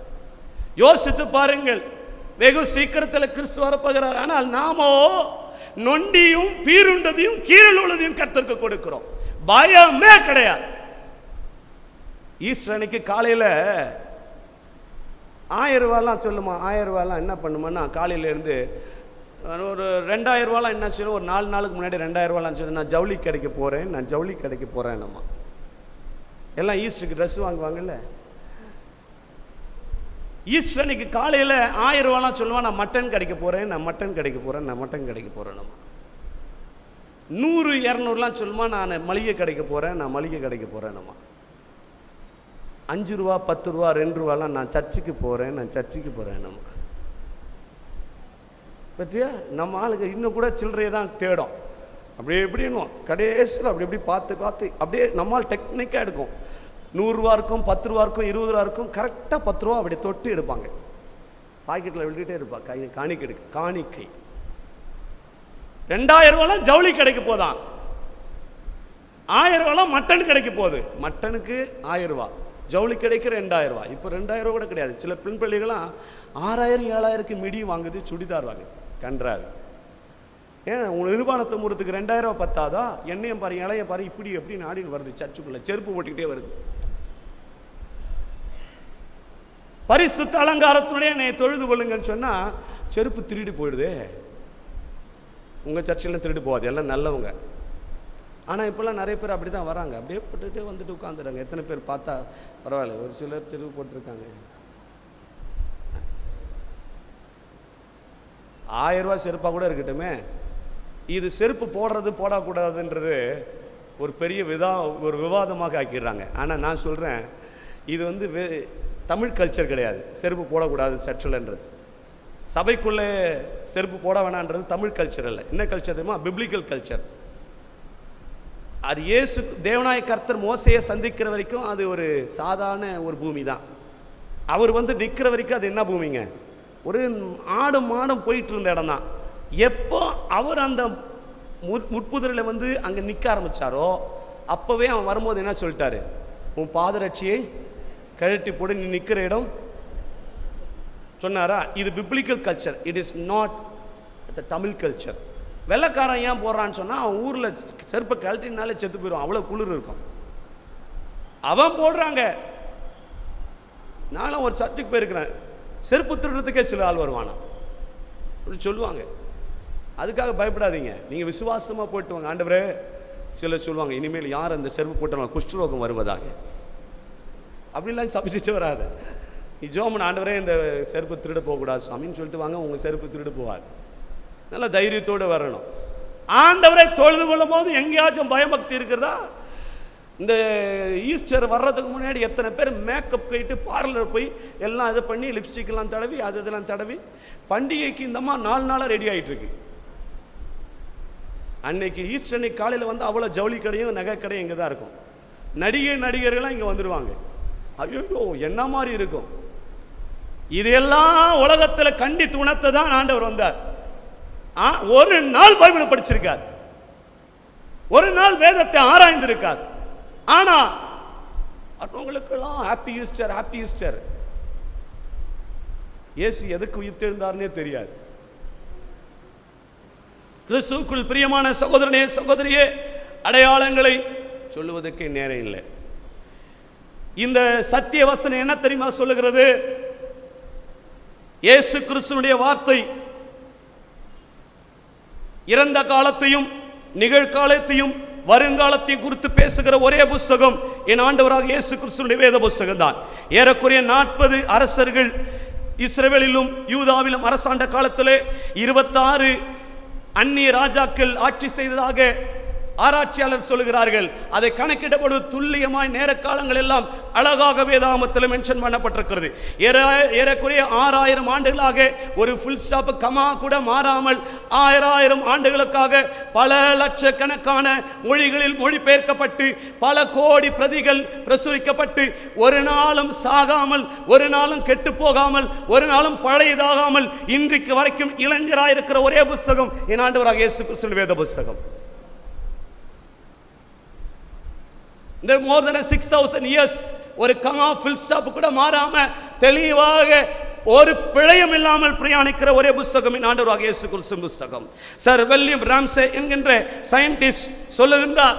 யோசித்து பாருங்கள். வெகு சீக்கிரத்தில் கிறிஸ்து வரப்போகிறார். ஆனால் நாமோ நொண்டியும் பீருண்டதையும் கீழ் உள்ளதையும் கர்த்தருக்கு கொடுக்கிறோம். பயமே கிடையாது. ஈஸ்டர் அன்னைக்கு காலையில் 1000 ரூபாலாம் சொல்லுமா, 1000 ரூபாலாம் என்ன பண்ணுமான்னா, காலையில் இருந்து ஒரு 2000 ரூபாலாம் என்ன சொல்லணும், ஒரு 4 நாளுக்கு முன்னாடி 2000 ரூபாலாம் சொல்லணும், நான் ஜவுளி கடைக்கு போகிறேன், நான் ஜவுளி கடைக்கு போகிறேன். நம்ம எல்லாம் ஈஸ்டருக்கு ட்ரெஸ் வாங்குவாங்கல்ல. ஈஸ்டர் அன்னைக்கு காலையில் 1000 ரூபாலாம் சொல்லுவான், நான் மட்டன் கடைக்கு போகிறேன், நான் மட்டன் கடைக்கு போகிறேன், நான் மட்டன் கடைக்கு போகிறேன். நம்ம 100 200லாம் சொல்லுமா, நான் மளிகை கடைக்கு போகிறேன், நான் மளிகை கடைக்கு போகிறேன். நம்ம 5 ரூபா 10 ரூபா 2 ரூபாலாம் நான் சர்ச்சுக்கு போகிறேன், நான் சர்ச்சுக்கு போகிறேன். நம்ம பற்றியா நம்ம ஆளுங்க இன்னும் கூட சில்லறையை தான் தேடும். அப்படியே எப்படின்னு கடைசியில் அப்படி எப்படி பார்த்து பார்த்து அப்படியே நம்மால் டெக்னிக்காக எடுக்கும். 100 ரூபா இருக்கும், 10 ரூபா இருக்கும், 20 ரூபா இருக்கும். கரெக்டாக 10 ரூபா அப்படி தொட்டு எடுப்பாங்க. பாக்கெட்டில் விழுகிட்டே இருப்பாள். காணிக்கை எடுக்க காணிக்கை 2000 ரூபாலாம் ஜவுளி கடைக்கு போதான். 1000 ரூபாலாம் மட்டன் கிடைக்க போகுது. மட்டனுக்கு 1000 ரூபா, ஜவுளி கிடைக்க 2000 ரூபா. இப்போ 2000 ரூபா கூட கிடையாது. சில பெண் பிள்ளைகளாம் 6000 7000க்கு மிடி வாங்குது, சுடிதார் வாங்குது. கன்றாரு. ஏன் உங்க நிர்வாணத்தை மூறத்துக்கு 2000 ரூபா பத்தாதா? எண்ணெயும் பாரு, இலையை பாரு, இப்படி எப்படி நாடின்னு வருது. சர்ச்சுக்குள்ள செருப்பு போட்டுக்கிட்டே வருது. பரிசுத்த அலங்காரத்துடைய என்னை தொழுது கொள்ளுங்கன்னு சொன்னா செருப்பு திருடி போயிடுது. உங்க சர்ச்சில் திருடி போகாது, எல்லாம் நல்லவங்க. ஆனால் இப்போல்லாம் நிறைய பேர் அப்படி தான் வராங்க, அப்படியே போட்டுகிட்டே வந்துட்டு உட்காந்துறாங்க. எத்தனை பேர் பார்த்தா பரவாயில்ல, ஒரு சிலர் செருப்பு போட்டிருக்காங்க. 1000 ரூபா செருப்பாக கூட இருக்கட்டுமே, இது செருப்பு போடுறது போடக்கூடாதுன்றது ஒரு பெரிய விவாதமாக ஆக்கிடுறாங்க. ஆனால் நான் சொல்கிறேன், இது தமிழ் கல்ச்சர் கிடையாது. செருப்பு போடக்கூடாது சர்ச்சில்ன்றது, சபைக்குள்ளே செருப்பு போட வேணான்றது தமிழ் கல்ச்சர் இல்லை. என்ன கல்ச்சர் தெரியுமா? Biblical culture. அது இயேசு தேவனாய கர்த்தர் மோசையை சந்திக்கிற வரைக்கும் அது ஒரு சாதாரண ஒரு பூமி தான். அவர் நிற்கிற வரைக்கும் அது என்ன பூமிங்க? ஒரு ஆடும் மாடும் போயிட்டு இருந்த இடம் தான். எப்போ அவர் அந்த முட்புதரில் அங்கே நிற்க ஆரம்பித்தாரோ அப்போவே அவன் வரும்போது என்ன சொல்லிட்டாரு? உன் பாதரட்சியை கழட்டி போடு, நீ நிற்கிற இடம் சொன்னாரா? இது biblical culture. It is not the Tamil culture. வெள்ளைக்காரன் ஏன் போடுறான்னு சொன்னால் அவன் ஊரில் செருப்பை கழட்டினாலே செத்து போயிடும், அவ்வளோ குளிர் இருக்கும். அவன் போடுறாங்க. நானும் ஒரு சர்ச்சுக்கு போயிருக்கிறேன், செருப்பு திருடுறதுக்கே சில ஆள் வருவானா சொல்லுவாங்க. அதுக்காக பயப்படாதீங்க, நீங்கள் விசுவாசமாக போயிட்டு வாங்க. ஆண்டவரே, சிலர் சொல்லுவாங்க, இனிமேல் யார் அந்த செருப்பு போட்டவங்க குஷ்டரோகம் வருவதாக, அப்படிலாம் சபிச்சு வராது. நீ ஜோமன், ஆண்டவரே இந்த செருப்பு திருட போகக்கூடாது சாமின்னு சொல்லிட்டு வாங்க, உங்கள் செருப்பு திருடு போகாது. நல்ல தைரியத்தோடு வரணும். ஆண்டவரை தொழுது கொள்ளும் போது எங்கேயாச்சும் பயபக்தி இருக்கிறதா? இந்த ஈஸ்டர் வர்றதுக்கு முன்னாடி எத்தனை பேர் மேக்கப் கைட்டு பார்லர் போய் எல்லாம் இதை பண்ணி லிப்ஸ்டிக்லாம் தடவி இதெல்லாம் தடவி பண்டிகைக்கு இந்த மாதிரி 4 நாளாக ரெடி ஆகிட்டு இருக்கு. அன்னைக்கு ஈஸ்டர் அன்னைக்கு காலையில் அவ்வளோ ஜவுளி கடையும் நகை கடையும் இங்கே தான் இருக்கும். நடிகர்கள்லாம் இங்கே வந்துடுவாங்க. ஐயோ என்ன மாதிரி இருக்கும். இதெல்லாம் உலகத்தில் கண்டித்து உணர்த்த தான் ஆண்டவர் வந்தார். ஒரு நாள் பைபிள் படிச்சிருக்கார், ஒரு நாள் வேதத்தை ஆராய்ந்திருக்கார். ஆனா அவங்களுக்கெல்லாம் ஹாப்பி ஈஸ்டர் ஹாப்பி ஈஸ்டர். இயேசு எதுக்கு உயிர்த்தெழுந்தார்னே தெரியாது. கிறிஸ்துவுக்குள் பிரியமான சகோதரனே சகோதரியே, அடையாளங்களை சொல்லுவதற்கு நேரம் இல்லை. இந்த சத்திய வசனம் என்ன தெரியுமா சொல்லுகிறது? இயேசு கிறிஸ்துவினுடைய வார்த்தை இறந்த காலத்தையும் நிகழ்காலத்தையும் வருங்காலத்தையும் குறித்து பேசுகிற ஒரே புஸ்தகம் என் ஆண்டவராக இயேசு கிறிஸ்துவினுடைய வேத புஸ்தகம் தான். ஏறக்குறைய 40 அரசர்கள் இஸ்ரவேலிலும் யூதாவிலும் அரசாண்ட காலத்திலே 26 அந்நிய ராஜாக்கள் ஆட்சி செய்ததாக ஆராய்ச்சியாளர் சொல்லுகிறார்கள். அதை கணக்கிடப்படும் துல்லியமாய் நேர காலங்கள் எல்லாம் அழகாக வேதாகமத்தில் மென்ஷன் பண்ணப்பட்டிருக்கிறது. ஏறக்குறைய 6000 ஆண்டுகளாக ஒரு ஃபுல் ஸ்டாப் கமா கூட மாறாமல் 1000 ஆண்டுகளுக்காக பல லட்சக்கணக்கான மொழிகளில் மொழிபெயர்க்கப்பட்டு பல கோடி பிரதிகள் பிரசுரிக்கப்பட்டு ஒரு நாளும் சாகாமல், ஒரு நாளும் கெட்டு போகாமல், ஒரு நாளும் பழையதாகாமல் இன்றைக்கு வரைக்கும் இளைஞராயிருக்கிற ஒரே புஸ்தகம் என் ஆண்டவராக இயேசு கிறிஸ்துவின் வேத புஸ்தகம். இந்த more than 6000 years ஒரு கமா ஃபுல் ஸ்டாப் கூட மாறாம தெளிவாக ஒரு பிழையும் இல்லாமல் பிரயாணிக்கிற ஒரே புஸ்தகம் என் ஆண்டவராக இயேசு கிறிஸ்துவின் புஸ்தகம். சர் வில்லியம் ராம்சே என்கின்ற சயின்டிஸ்ட் சொல்லுகின்றார்,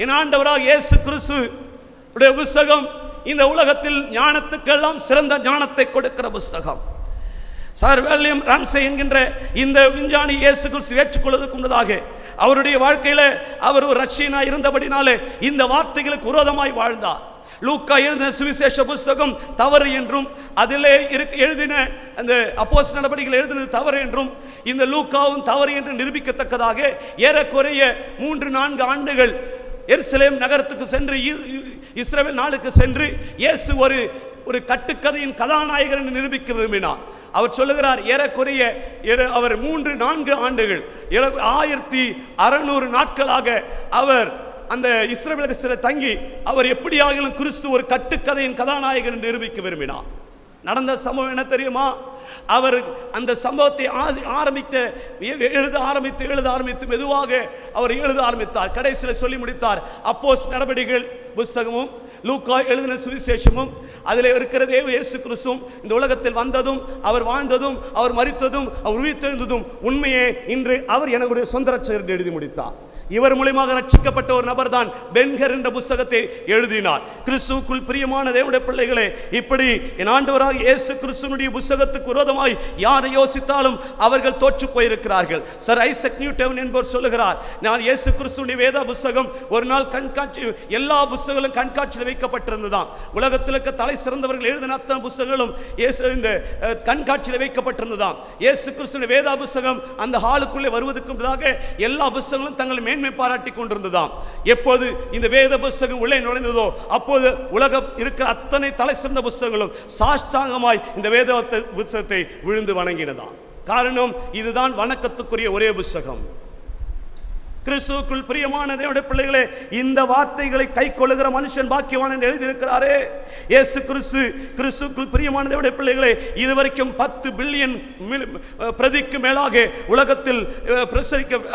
என் ஆண்டவராக இயேசு கிறிஸ்துவின் புஸ்தகம் இந்த உலகத்தில் ஞானத்துக்கெல்லாம் சிறந்த ஞானத்தை கொடுக்கிற புஸ்தகம். சார் வில்லியம் ராம்சே என்கின்ற இந்த விஞ்ஞானி இயேசு கிறிஸ்து ஏற்றுக்கொள்வதற்கு முன்னதாக அவருடைய வாழ்க்கையில அவர் ஒரு ரஷ்யனா இருந்தபடினாலே இந்த வார்த்தைகளுக்கு விரோதமாய் வாழ்ந்தார். லூக்கா எழுதின சுவிசேஷ புஸ்தகம் தவறு என்றும், அதிலே எழுதின அந்த அப்போஸ்தலர் நடபடிகள் எழுதினது தவறு என்றும், இந்த லூக்காவும் தவறு என்று நிரூபிக்கத்தக்கதாக ஏறக்குறைய 3-4 ஆண்டுகள் எருசலேம் நகரத்துக்கு சென்று இஸ்ரவேல் நாளுக்கு சென்று இயேசு ஒரு கட்டுக்கதையின் கதாநாயகர் என்று நிரூபிக்க விரும்பினார். அவர் சொல்லுகிறார், ஏறக்குறைய அவர் 3-4 ஆண்டுகள் 1600 நாட்களாக அவர் அந்த இஸ்ரவேல் தேசத்தில் தங்கி அவர் எப்படியாகிலும் கிறிஸ்து ஒரு கட்டுக்கதையின் கதாநாயகர் என்று நிரூபிக்க விரும்பினார். நடந்த சம்பவம் என்ன தெரியுமா? அவர் அந்த சம்பவத்தை எழுத ஆரம்பித்து மெதுவாக அவர் எழுத ஆரம்பித்தார். கடைசியில் சொல்லி முடித்தார். அப்போஸ்தலர் நடவடிக்கைகள் புஸ்தகமும் லூக்கா எழுதின சுவிசேஷமும் அதில் இருக்கிறதே இயேசு கிறிஸ்துவும் இந்த உலகத்தில் வந்ததும் அவர் வாழ்ந்ததும் அவர் மரித்ததும் அவர் உயிர்த்தெழுந்ததும் உண்மையே இன்று அவர் எனக்குடைய சொந்த ரட்சகர் எழுதி முடித்தார். இவர் மூலமாக ரட்சிக்கப்பட்ட ஒரு நபர் தான் பென்கர் என்ற புத்தகத்தை எழுதினார். கிறிஸ்துவுக்குள் பிரியமான தேவனுடைய பிள்ளைகளே, இப்படி என் ஆண்டவராக இயேசு கிறிஸ்துவினுடைய புத்தகத்துக்கு விரோதமாய் யாரை யோசித்தாலும் அவர்கள் தோற்று போயிருக்கிறார்கள். சர் ஐசக் நியூட்டன் என்பவர் சொல்லுகிறார், நான் இயேசு கிறிஸ்துவினுடைய வேத புத்தகம் ஒரு நாள் கண்காட்சி, எல்லா புத்தகங்களும் கண்காட்சியில் வைக்கப்பட்டிருந்ததாம். உலகத்தில் இருக்க தலை சிறந்தவர்கள் எழுதின அத்தனை புத்தகங்களும் இந்த கண்காட்சியில் வைக்கப்பட்டிருந்ததாம். இயேசு கிறிஸ்துவின் வேத புத்தகம் அந்த ஹாலுக்குள்ளே வருவதற்கு முன்னதாக எல்லா புத்தகங்களும் தங்கள் மேன்மை பாராட்டி கொண்டிருந்ததாம். எப்போது இந்த வேத புத்தகம் உள்ளே நுழைந்ததோ அப்போது உலகம் இருக்கிற அத்தனை தலை சிறந்த புத்தகங்களும் சாஷ்டாங்கமாய் இந்த வேத புத்தகத்தை விழுந்து வணங்கினதாம். காரணம், இதுதான் வணக்கத்துக்குரிய ஒரே புத்தகம். கிறிஸ்துவுக்குள் பிரியமான தேவனுடைய பிள்ளைகளே, இந்த வார்த்தைகளை கை கொள்ளுகிற மனுஷன் பாக்கியவான் என்று எழுதியிருக்கிறாரே. இயேசு கிறிஸ்துவுக்குள் பிரியமான தேவனுடைய பிள்ளைகளே, இதுவரைக்கும் 10 பில்லியன் பிரதிக்கு மேலாக உலகத்தில்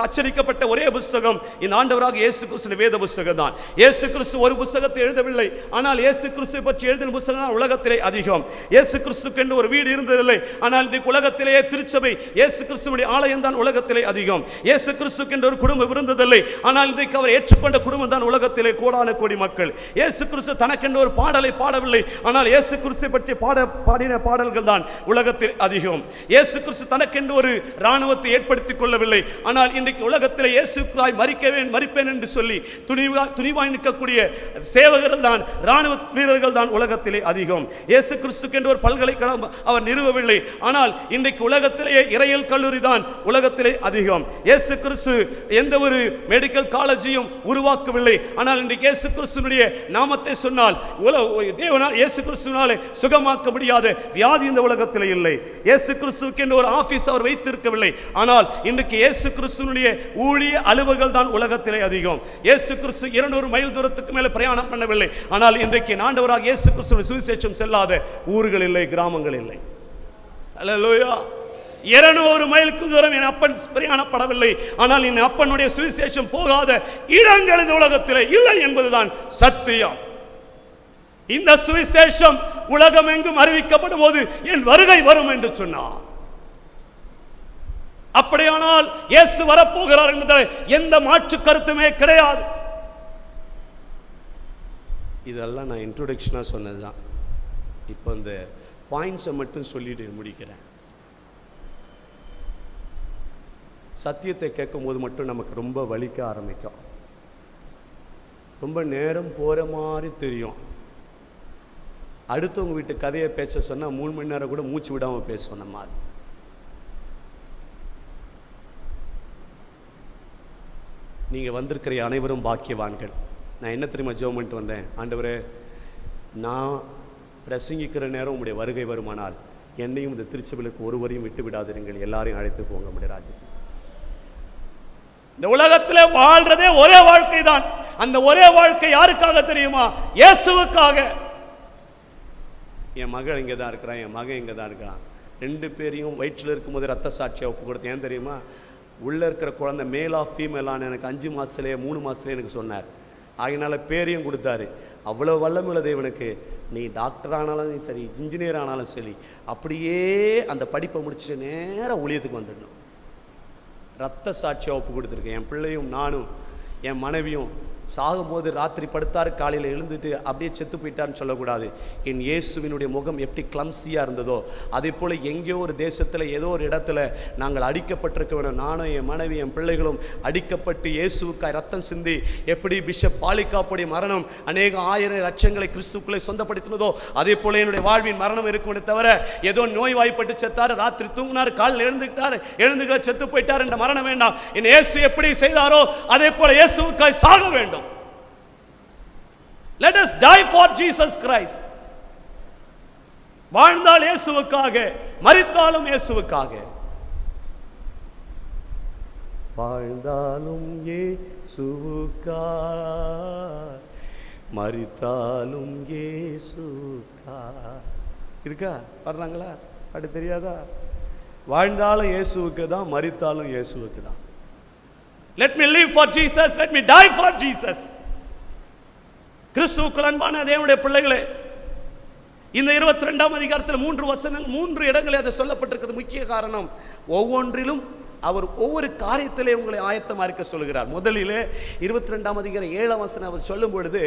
அச்சரிக்கப்பட்ட ஒரே புத்தகம் இந்த ஆண்டவராக இயேசு கிறிஸ்துவின் வேத புத்தகம் தான். இயேசு கிறிஸ்து ஒரு புத்தகத்தை எழுதவில்லை, ஆனால் இயேசு கிறிஸ்துவை பற்றி எழுதின புத்தகம் தான் உலகத்திலே அதிகம். இயேசு கிறிஸ்துக்கு என்று ஒரு வீடு இருந்ததில்லை, ஆனால் இந்த உலகத்திலேயே திருச்சபை இயேசு கிறிஸ்துவினுடைய ஆலயம் தான் உலகத்திலே அதிகம். இயேசு கிறிஸ்துக்கு என்று ஒரு குடும்பம் இருந்ததில்லை, ஆனால் இன்றைக்கு அவர் ஏற்றுக்கொண்ட குடும்பம் தான் உலகத்திலே கோடான கோடி மக்கள். இயேசு கிறிஸ்து தனக்கென்று ஒரு பாடலை பாடவில்லை, ஆனால் இயேசு கிறிஸ்துவை பற்றி பாடின பாடல்கள் தான் உலகத்தில் அதிகம். இயேசு கிறிஸ்து தனக்கென்று ஒரு இராணுவத்தை ஏற்படுத்திக் கொள்ளவில்லை, ஆனால் இன்றைக்கு உலகத்தில் இயேசுக்காய் மரிப்பேன் என்று சொல்லி துணிவாய் நிற்கக்கூடிய சேவகர்கள் தான், இராணுவ வீரர்கள் தான் உலகத்திலே அதிகம். இயேசு கிறிஸ்துக்கு என்று ஒரு பல்கலைக்கழகம் அவர் நிறுவவில்லை, ஆனால் இன்றைக்கு உலகத்திலேயே இறையியல் கல்லூரி தான் உலகத்திலே அதிகம். இயேசு கிறிஸ்து எந்த ஒரு மெடிக்கல் காலேஜையும் உருவாக்கவில்லை, ஆனால் இன்றைக்கு இயேசு கிறிஸ்துவினுடைய நாமத்தை சொன்னால் தேவனால் இயேசு கிறிஸ்துவினாலே சுகமாக்க முடியாத வியாதி இந்த உலகத்தில் இல்லை. இயேசு கிறிஸ்துவுக்கு என்று ஒரு ஆபீஸ் அவர் வைத்திருக்கவில்லை, ஆனால் இன்றைக்கு இயேசு கிறிஸ்துவினுடைய ஊழிய அலுவல்கள் தான் உலகத்திலே அதிகம். இயேசு கிறிஸ்து 200 மைல் தூரத்துக்கு மேலே பிரயாணம் பண்ணவில்லை, ஆனால் இன்றைக்கு ஆண்டவராக இயேசு கிறிஸ்துவின் சுவிசேஷம் செல்லாத ஊர்கள் இல்லை, கிராமங்கள் இல்லை. அல்லேலூயா. 200 மைலுக்கு தூரம் என் அப்பன் பிரயாணப்படவில்லை, ஆனால் என் அப்பனுடைய சுவிசேஷம் போகாத இடங்கள் இந்த உலகத்தில் இல்லை என்பதுதான் சத்தியம். இந்த சுவிசேஷம் உலகம் எங்கும் அறிவிக்கப்படும் போது என் வருகை வரும் என்று சொன்னார். அப்படியானால் இயேசு வரப்போகிறார் என்பதில் எந்த மாற்று கருத்துமே கிடையாது. இதெல்லாம் நான் இன்ட்ரோடக்ஷனாக சொன்னதுதான். இப்போ இந்த பாயிண்ட்ஸை மட்டும் சொல்லிட்டு முடிக்கிறேன். சத்தியத்தை கேட்கும் போது மட்டும் நமக்கு ரொம்ப வலிக்க ஆரம்பிக்கும், ரொம்ப நேரம் போகிற மாதிரி தெரியும். அடுத்தவங்க வீட்டு கதையை பேச சொன்னால் 3 மணி நேரம் கூட மூச்சு விடாமல் பேசுவோம். நம்ம நீங்கள் வந்திருக்கிற அனைவரும் பாக்கியவான்கள். நான் என்ன தெரியுமா ஜெபம் பண்ணிட்டு வந்தேன், ஆண்டவரே நான் பிரசங்கிக்கிற நேரம் உங்களுடைய வருகை வருமானால் என்னையும் இந்த திருச்சபைக்கு ஒருவரையும் விட்டு விடாதிருங்கள், எல்லாரையும் அழைத்து போங்க நம்முடைய ராஜ்யத்துக்கு. இந்த உலகத்தில் வாழ்றதே ஒரே வாழ்க்கை தான். அந்த ஒரே வாழ்க்கை யாருக்காக தெரியுமா? இயேசுவுக்காக. என் மகள் இங்கே தான் இருக்கிறான், என் மகன் இங்கே தான் இருக்கிறான். 2 பேரையும் வயிற்றில் இருக்கும்போது ரத்த சாட்சியை ஒப்பு கொடுத்தேன். ஏன் தெரியுமா? உள்ளே இருக்கிற குழந்தை மேலா ஃபீமேலான்னு எனக்கு 5 மாதத்துலேயே 3 மாதத்துலேயே எனக்கு சொன்னார். ஆகினால பேரையும் கொடுத்தாரு. அவ்வளோ வல்லமுள்ள தேவனுக்கு நீ டாக்டர் ஆனாலும் சரி, இன்ஜினியர் ஆனாலும் சரி, அப்படியே அந்த படிப்பை முடிச்சுட்டு நேராக ஊழியத்துக்கு வந்துடணும். ரத்த சாட்சியாக ஒப்பு கொடுத்துருக்கேன். என் பிள்ளையும் நானும் என் மனைவியும் சாகும்போது ராத்திரி படுத்தார், காலையில் எழுந்துட்டு அப்படியே செத்து போயிட்டார்னு சொல்லக்கூடாது. என் இயேசுவினுடைய முகம் எப்படி கிளம்சியாக இருந்ததோ அதே போல் எங்கேயோ ஒரு தேசத்தில் ஏதோ ஒரு இடத்துல நாங்கள் அடிக்கப்பட்டிருக்க வேணும். நானும் என் மனைவி என் பிள்ளைகளும் அடிக்கப்பட்டு இயேசுவுக்காய் ரத்தம் சிந்தி எப்படி பிஷப் பாலிகாப்புடைய மரணம் அநேக 1000 லட்சங்களை கிறிஸ்துக்குள்ளே சொந்தப்படுத்தினதோ அதே போல் என்னுடைய வாழ்வின் மரணம் இருக்குமே தவிர ஏதோ நோய் வாய்ப்பட்டு செத்தார், ராத்திரி தூங்கினார், காலில் எழுந்துக்கிற செத்து போயிட்டார் என்ற மரணம் வேண்டாம். என் இயேசு எப்படி செய்தாரோ அதே போல இயேசுவுக்காய் சாக வேண்டும். Let us die for Jesus Christ. வாழ்ந்தால் இயேசுவுக்காக, மரித்தாலும் இயேசுவுக்காக. வாழ்ந்தாலும் இயேசுவுக்காக, மரித்தாலும் இயேசுவுக்காக. இருக்கா? பாடுறாங்களா? பாட்டு தெரியாதா? வாழ்ந்தாலும் இயேசுவுக்கு தான், மரித்தாலும் இயேசுவுக்கு தான். Let me live for Jesus, let me die for Jesus. கிறிஸ்துவுக்குள் அன்பான தேவனுடைய பிள்ளைகளே, இந்த 22ஆம் அதிகாரத்தில் 3 இடங்களில் அதை சொல்லப்பட்டிருக்கிறது. முக்கிய காரணம், ஒவ்வொன்றிலும் அவர் ஒவ்வொரு காரியத்திலே உங்களை ஆயத்தமாக இருக்க சொல்கிறார். முதலிலே 22ஆம் அதிகாரம் 7ஆம் வசனம் அவர் சொல்லும் பொழுது,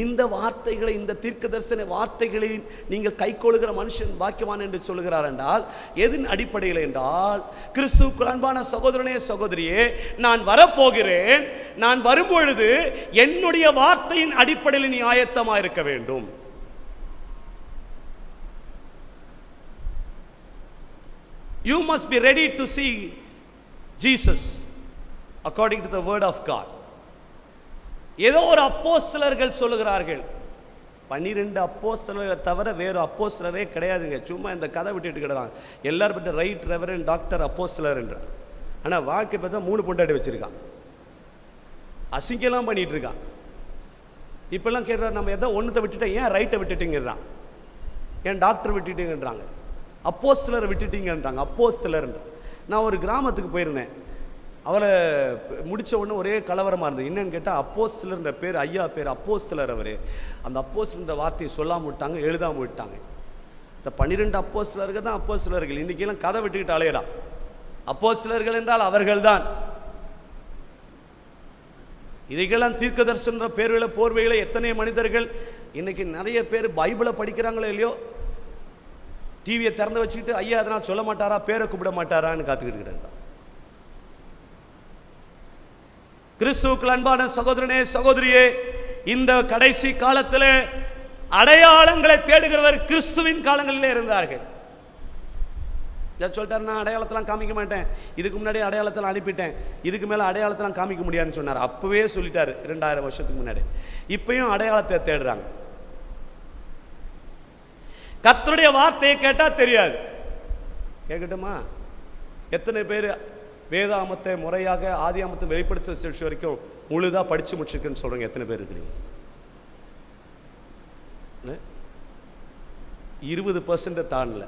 இந்த வார்த்தைகளை, இந்த தீர்க்கதரிசன வார்த்தைகளை நீங்கள் கைக்கொள்ளுகிற மனுஷன் பாக்கியவான் என்று சொல்கிறார். என்றால் எதன் அடிப்படையில் என்றால், கிறிஸ்துவுக்குள் அன்பான சகோதரனே சகோதரியே, நான் வரப்போகிறேன், நான் வரும்பொழுது என்னுடைய வார்த்தையின் அடிப்படையில் நீ ஆயத்தமாக இருக்க வேண்டும். You must be ready to see Jesus according to the word of God. ஏதோ ஒரு அப்போஸ்தலர்கள் சொல்லுகிறார்கள். 12 அப்போஸ்தலரை தவிர வேறு அப்போஸ்தலரே கிடையாதுங்க. சும்மா இந்த கதை விட்டுட்டு கிடறாங்க. எல்லாரும் பட்ட ரைட் ரெவரண்ட் டாக்டர் அப்போஸ்தலர் என்ற. ஆனால் வாழ்க்கை பார்த்தா 3 பொண்டாட்டி வச்சிருக்கான். அசிங்கெல்லாம் பண்ணிட்டு இருக்கான். இப்பெல்லாம் கேட்குறாரு, நம்ம எதோ ஒன்றத்தை விட்டுட்டேன், ஏன் ரைட்டை விட்டுட்டீங்கிறான், ஏன் டாக்டர் விட்டுட்டீங்கன்றாங்க, அப்போஸ்தலரை விட்டுட்டீங்கன்றாங்க. அப்போஸ்தலர்ன்ற. நான் ஒரு கிராமத்துக்கு போயிருந்தேன். அவரை முடித்த உடனே ஒரே கலவரமாக இருந்தது. என்னன்னு கேட்டால், அப்போஸ்தலர்ன்ற பேர், ஐயா பேர் அப்போஸ்தலர். அவர் அந்த அப்போஸ்தலர் வார்த்தையை சொல்லாமல் விட்டாங்க, எழுதாமல் விட்டாங்க. இந்த 12 அப்போஸ்தலர்கள் தான் அப்போஸ்தலர்கள். இன்றைக்கெல்லாம் கதை விட்டுக்கிட்டு அலையிறான். அப்போஸ்தலர்கள் என்றால் அவர்கள் தான். இதைக்கெல்லாம் தீர்க்கதரிசன பேர்வையில் போர்வையில் எத்தனை மனிதர்கள் இன்னைக்கு நிறைய பேர் பைபிளை படிக்கிறாங்களோ இல்லையோ, டிவியை திறந்து வச்சுக்கிட்டு ஐயா அதனால் சொல்ல மாட்டாரா, பேரை கூப்பிட மாட்டாரான்னு காத்துக்கிட்டு இருக்கிறாங்க. கிறிஸ்துவுக்குள் அன்பான சகோதரனே சகோதரியே, இந்த கடைசி காலத்தில் அடையாளங்களை தேடுகிறவர் கிறிஸ்துவின் காலங்களிலே இருந்தார்கள். சொல்லிட்டார், நான் அடையாளத்தெல்லாம் காமிக்க மாட்டேன், இதுக்கு முன்னாடி அடையாளத்தெல்லாம் அனுப்பிட்டேன், இதுக்கு மேலே அடையாளத்தெல்லாம் காமிக்க முடியாதுன்னு சொன்னார். அப்பவே சொல்லிட்டாரு 2000 வருஷத்துக்கு முன்னாடி. இப்பயும் அடையாளத்தை தேடுறாங்க. கர்த்தருடைய வார்த்தையை கேட்டால் தெரியாது. கேட்கட்டுமா? எத்தனை பேர் வேதாமத்தை முறையாக ஆதியாமத்தை வெளிப்படுத்த வரைக்கும் முழுதாக படித்து முடிச்சிருக்குன்னு சொல்கிறீங்க? எத்தனை பேர் இருக்கிறீங்க? 20% தாண்டல.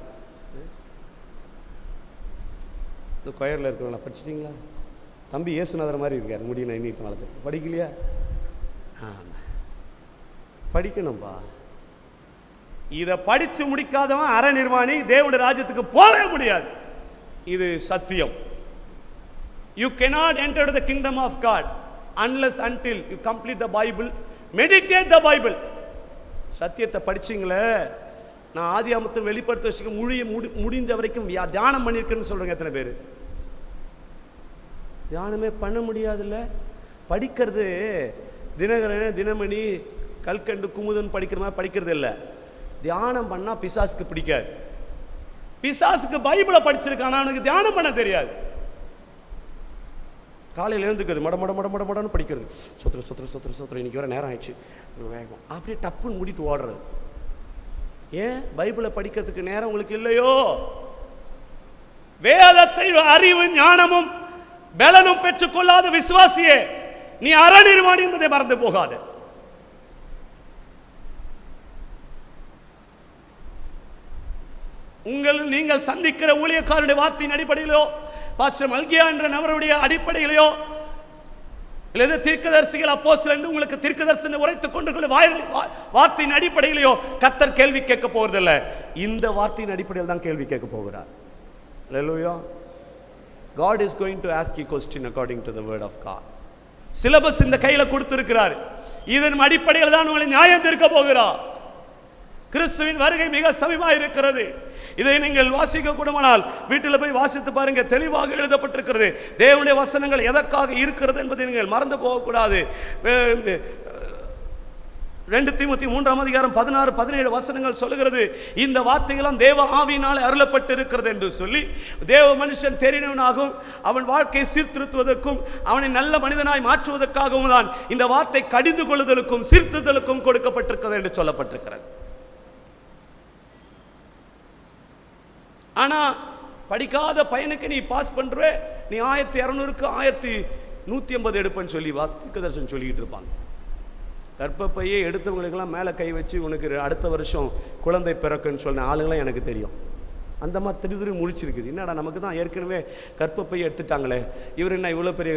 இந்த கொயரில் இருக்கிறவங்களா படிச்சிட்டிங்களா? தம்பி இயேசுநாதர் மாதிரி இருக்கார், முடியல இன்னைக்கு நாளத்துக்கு. படிக்கலையா? படிக்கணும்பா. இதை படித்து முடிக்காதவன் அரை நிர்வாணி, தேவனுடைய ராஜ்யத்துக்கு போகவே முடியாது. இது சத்தியம். You cannot enter the kingdom of God unless until you complete the Bible, meditate the Bible. சத்தியத்தை படிச்சிங்களே. நான் ஆதியாமத்தை வெளிப்படுத்த வச்சுக்க முடிந்த வரைக்கும் தியானம் பண்ணியிருக்கேன்னு சொல்கிறேங்க. எத்தனை பேர் தியானமே பண்ண முடியாதுல்ல? படிக்கிறது தினகரன், தினமணி, கல்கண்டு, குமுதன் படிக்கிற மாதிரி படிக்கிறது இல்லை. தியானம் பண்ணால் பிசாசுக்கு பிடிக்காது. பிசாசுக்கு பைபிளை படிச்சிருக்கானா, அவனுக்கு தியானம் பண்ண தெரியாது. காலையில் எழுந்துக்கிறது மட மட மட மட மடன்னு படிக்கிறது. சொத்துரு சொத்துரு சொத்துரு சொத்துரு, இன்னைக்கு வர நேரம் ஆயிடுச்சு, வேகம் அப்படியே டப்புன்னு மூடிட்டு ஓடுறது. ஏன்? பைபிளை படிக்கிறதுக்கு நேரம் உங்களுக்கு இல்லையோ? வேதத்தை அறிவு ஞானமும் பலனும் பெற்றுக்கொள்ளாத விசுவாசியே, நீ அறநிர்வாணி என்பதை மறந்து போகாது. நீங்கள் சந்திக்கிற ஊழியக்காரருடைய வார்த்தையின் அடிப்படையிலோ, பாஸ்டர் மல்கியா என்ற நபருடைய அடிப்படையிலோ, இல்லது தீர்க்கதரிசிகள் அப்போஸ்தலர் என்று உங்களுக்கு தீர்க்கதரிசனம் உரைத்துக் கொண்டு வார்த்தையின் அடிப்படையிலோ கர்த்தர் கேள்வி கேட்க போவதில்லை. இந்த வார்த்தையின் அடிப்படையில் தான் கேள்வி கேட்க போகிறார். Hallelujah. God is going to ask you question according to the word of God. Syllabus இந்த கையில கொடுத்திருக்கிறார். இதன் அடிப்படையில் தான் உங்களை நியாயம் தீர்க்க போகிறார். கிறிஸ்துவின் வருகை மிக சமீபமாக இருக்கிறது. இதை நீங்கள் வாசிக்க கூடுமானால் வீட்டில் போய் வாசித்து பாருங்க, தெளிவாக எழுதப்பட்டிருக்கிறது. தேவனுடைய வசனங்கள் எதற்காக இருக்கிறது என்பதை நீங்கள் மறந்து போகக்கூடாது. 2 தீமோத்தேயு 3ஆம் அதிகாரம் 16, 17 வசனங்கள் சொல்லுகிறது, இந்த வார்த்தைகளும் தேவ ஆவியினால் அருளப்பட்டு இருக்கிறது என்று சொல்லி, தேவ மனுஷன் தெரிந்தவனாகவும் அவன் வாழ்க்கையை சீர்திருத்துவதற்கும் அவனை நல்ல மனிதனாய் மாற்றுவதற்காகவும் தான் இந்த வார்த்தை கடிந்து கொள்ளுதலுக்கும் சீர்திருத்தலுக்கும் கொடுக்கப்பட்டிருக்கிறது என்று சொல்லப்பட்டிருக்கிறது. ஆனால் படிக்காத பையனுக்கு நீ பாஸ் பண்ணுற, நீ 1200க்கு 1150 எடுப்பேன்னு சொல்லி தீர்க்கதரிசனம் சொல்லிக்கிட்டு இருப்பாங்க. கர்ப்பப்பையே எடுத்தவங்களுக்கெல்லாம் மேலே கை வச்சு உனக்கு அடுத்த வருஷம் குழந்தை பிறக்குன்னு சொன்ன ஆளுங்களாம் எனக்கு தெரியும். அந்த மாதிரி திரு முழிச்சிருக்குது. என்னடா நமக்கு தான் ஏற்கனவே கர்ப்பப்பையை எடுத்துட்டாங்களே, இவர் என்ன இவ்வளோ பெரிய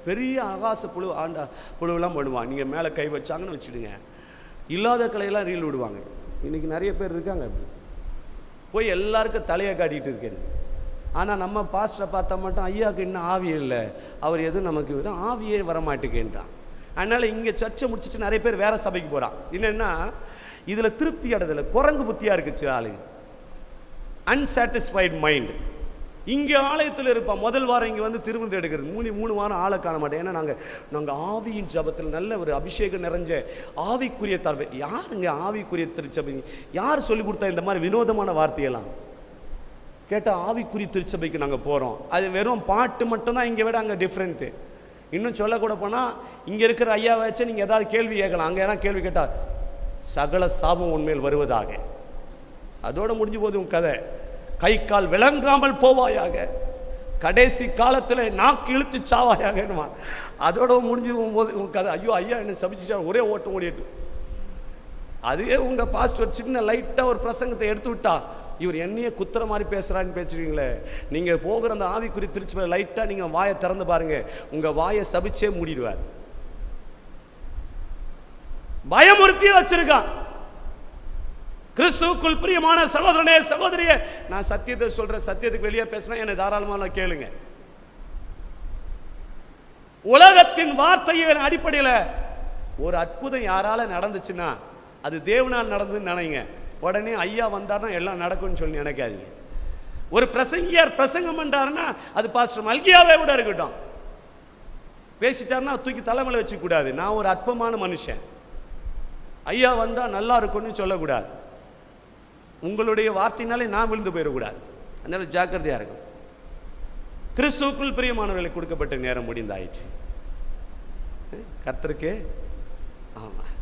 பெரிய ஆகாச புழு புழுவெல்லாம் பண்ணுவான். நீங்கள் மேலே கை வச்சாங்கன்னு வச்சுடுங்க, இல்லாத கலையெல்லாம் ரீல் விடுவாங்க. இன்றைக்கி நிறைய பேர் இருக்காங்க அப்படி போய் எல்லாருக்கும் தலையை காட்டிகிட்டு இருக்கிறது. ஆனால் நம்ம பாஸ்டரை பார்த்தா மட்டும் ஐயாவுக்கு இன்னும் ஆவி இல்லை, அவர் எதுவும் நமக்கு ஆவியே வரமாட்டேங்கன்றான். அதனால் இங்கே சர்ச்சை முடிச்சுட்டு நிறைய பேர் வேறு சபைக்கு போகிறான். என்னென்னா இதில் திருப்தி அடைதில்லை, குரங்கு புத்தியாக இருக்குச்சு ஆளுங்க, அன்சாட்டிஸ்ஃபைடு மைண்டு. இங்கே ஆலயத்தில் இருப்பான், முதல் வாரம் இங்கே வந்து திருவிருந்து எடுக்கிறது, 3 வாரம் ஆளை காண மாட்டேன். ஏன்னா நாங்கள் ஆவியின் ஜபத்தில் நல்ல ஒரு அபிஷேகம் நிறைஞ்ச ஆவிக்குரிய தரவை. யாருங்க ஆவிக்குரிய திருச்சபை? யார் சொல்லிக் கொடுத்தா இந்த மாதிரி வினோதமான வார்த்தையெல்லாம் கேட்டால் ஆவிக்குரிய திருச்சபைக்கு நாங்கள் போகிறோம். அது வெறும் பாட்டு மட்டும்தான் இங்கே விட அங்கே டிஃப்ரெண்ட்டு. இன்னும் சொல்லக்கூட போனால் இங்கே இருக்கிற ஐயா வச்சு நீங்கள் ஏதாவது கேள்வி கேட்கலாம். அங்கே ஏதாவது கேள்வி கேட்டால் சகல சாபம் உண்மையில் வருவதாக, அதோடு முடிஞ்சு போது உன் கதை. கை கால் விளங்காமல் போவாயாக, கடைசி காலத்தில் நாக்கு இழுத்து சாவாயாகமா, அதோட முடிஞ்சு போகும்போது உன் கதை. ஐயோ ஐயா என்ன சபிச்சுட்டா, ஒரே ஓட்டம் ஓடிட்டு. அதுவே உங்கள் பாஸ்டர் சின்ன லைட்டாக ஒரு பிரசங்கத்தை எடுத்து விட்டா, இவர் என்னையே குத்துற மாதிரி பேசுகிறான்னு பேசுறீங்களே. நீங்கள் போகிற அந்த ஆவிக்குறி திருச்சி லைட்டாக நீங்கள் வாயை திறந்து பாருங்கள், உங்கள் வாயை சபிச்சே மூடிடுவார். பயமுறுத்தியே வச்சிருக்கான். கிறிஸ்துவுக்குள் பிரியமான சகோதரனே சகோதரியே, நான் சத்தியத்தை சொல்கிறேன், சத்தியத்துக்கு வெளியே பேசினா என்னை தாராளமாக கேளுங்க. உலகத்தின் வார்த்தையின் அடிப்படையில் ஒரு அற்புதம் யாரால நடந்துச்சுன்னா அது தேவனால் நடந்துன்னு நினைங்க. உடனே ஐயா வந்தார்னா எல்லாம் நடக்கும்னு சொல்லி நினைக்காதீங்க. ஒரு பிரசங்கியார் பிரசங்கம் பண்ணுறாருன்னா அது பாஸ்டர் மல்கியாவே விட இருக்கட்டும், பேசிட்டாருன்னா தூக்கி தலைமையில் வச்சுக்கூடாது. நான் ஒரு அற்பமான மனுஷன், ஐயா வந்தால் நல்லா இருக்கும்னு சொல்லக்கூடாது. உங்களுடைய வார்த்தையினாலே நான் விழுந்து போயிடக்கூடாது. அதனால ஜாக்கிரதையாக இருக்கும். கிறிஸ்துவுக்குள் பிரியமானவர்களுக்கு கொடுக்கப்பட்ட நேரம் முடிந்தாயிடுச்சு. கர்த்தருக்கு ஆமாம்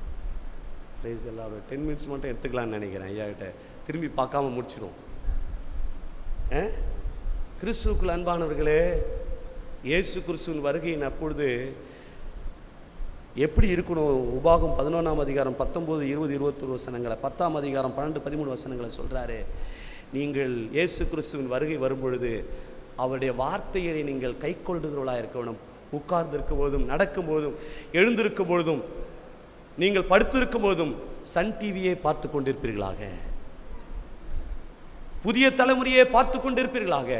ப்ரைஸ் எல்லாம் ஒரு 10 மினிட்ஸ் மட்டும் எடுத்துக்கலான்னு நினைக்கிறேன். ஐயா கிட்ட திரும்பி பார்க்காம முடிச்சிடும். கிறிஸ்துவுக்குள் அன்பானவர்களே, இயேசு கிறிஸ்துவின் வருகையின் அப்பொழுது எப்படி இருக்கணும்? உபாகம் 11ஆம் அதிகாரம் 19, 20, 21 வசனங்களை, 10ஆம் அதிகாரம் 12, 13 வசனங்களை சொல்கிறாரு. நீங்கள் இயேசு கிறிஸ்துவின் வருகை வரும்பொழுது அவருடைய வார்த்தையை நீங்கள் கை கொள்ளுகிறவர்களாக இருக்க வேணும். உட்கார்ந்திருக்கும் போதும், நடக்கும் போதும், எழுந்திருக்கும் பொழுதும், நீங்கள் படுத்திருக்கும் போதும் சன் டிவியை பார்த்து கொண்டிருப்பீர்களாக, புதிய தலைமுறையை பார்த்து கொண்டிருப்பீர்களாக.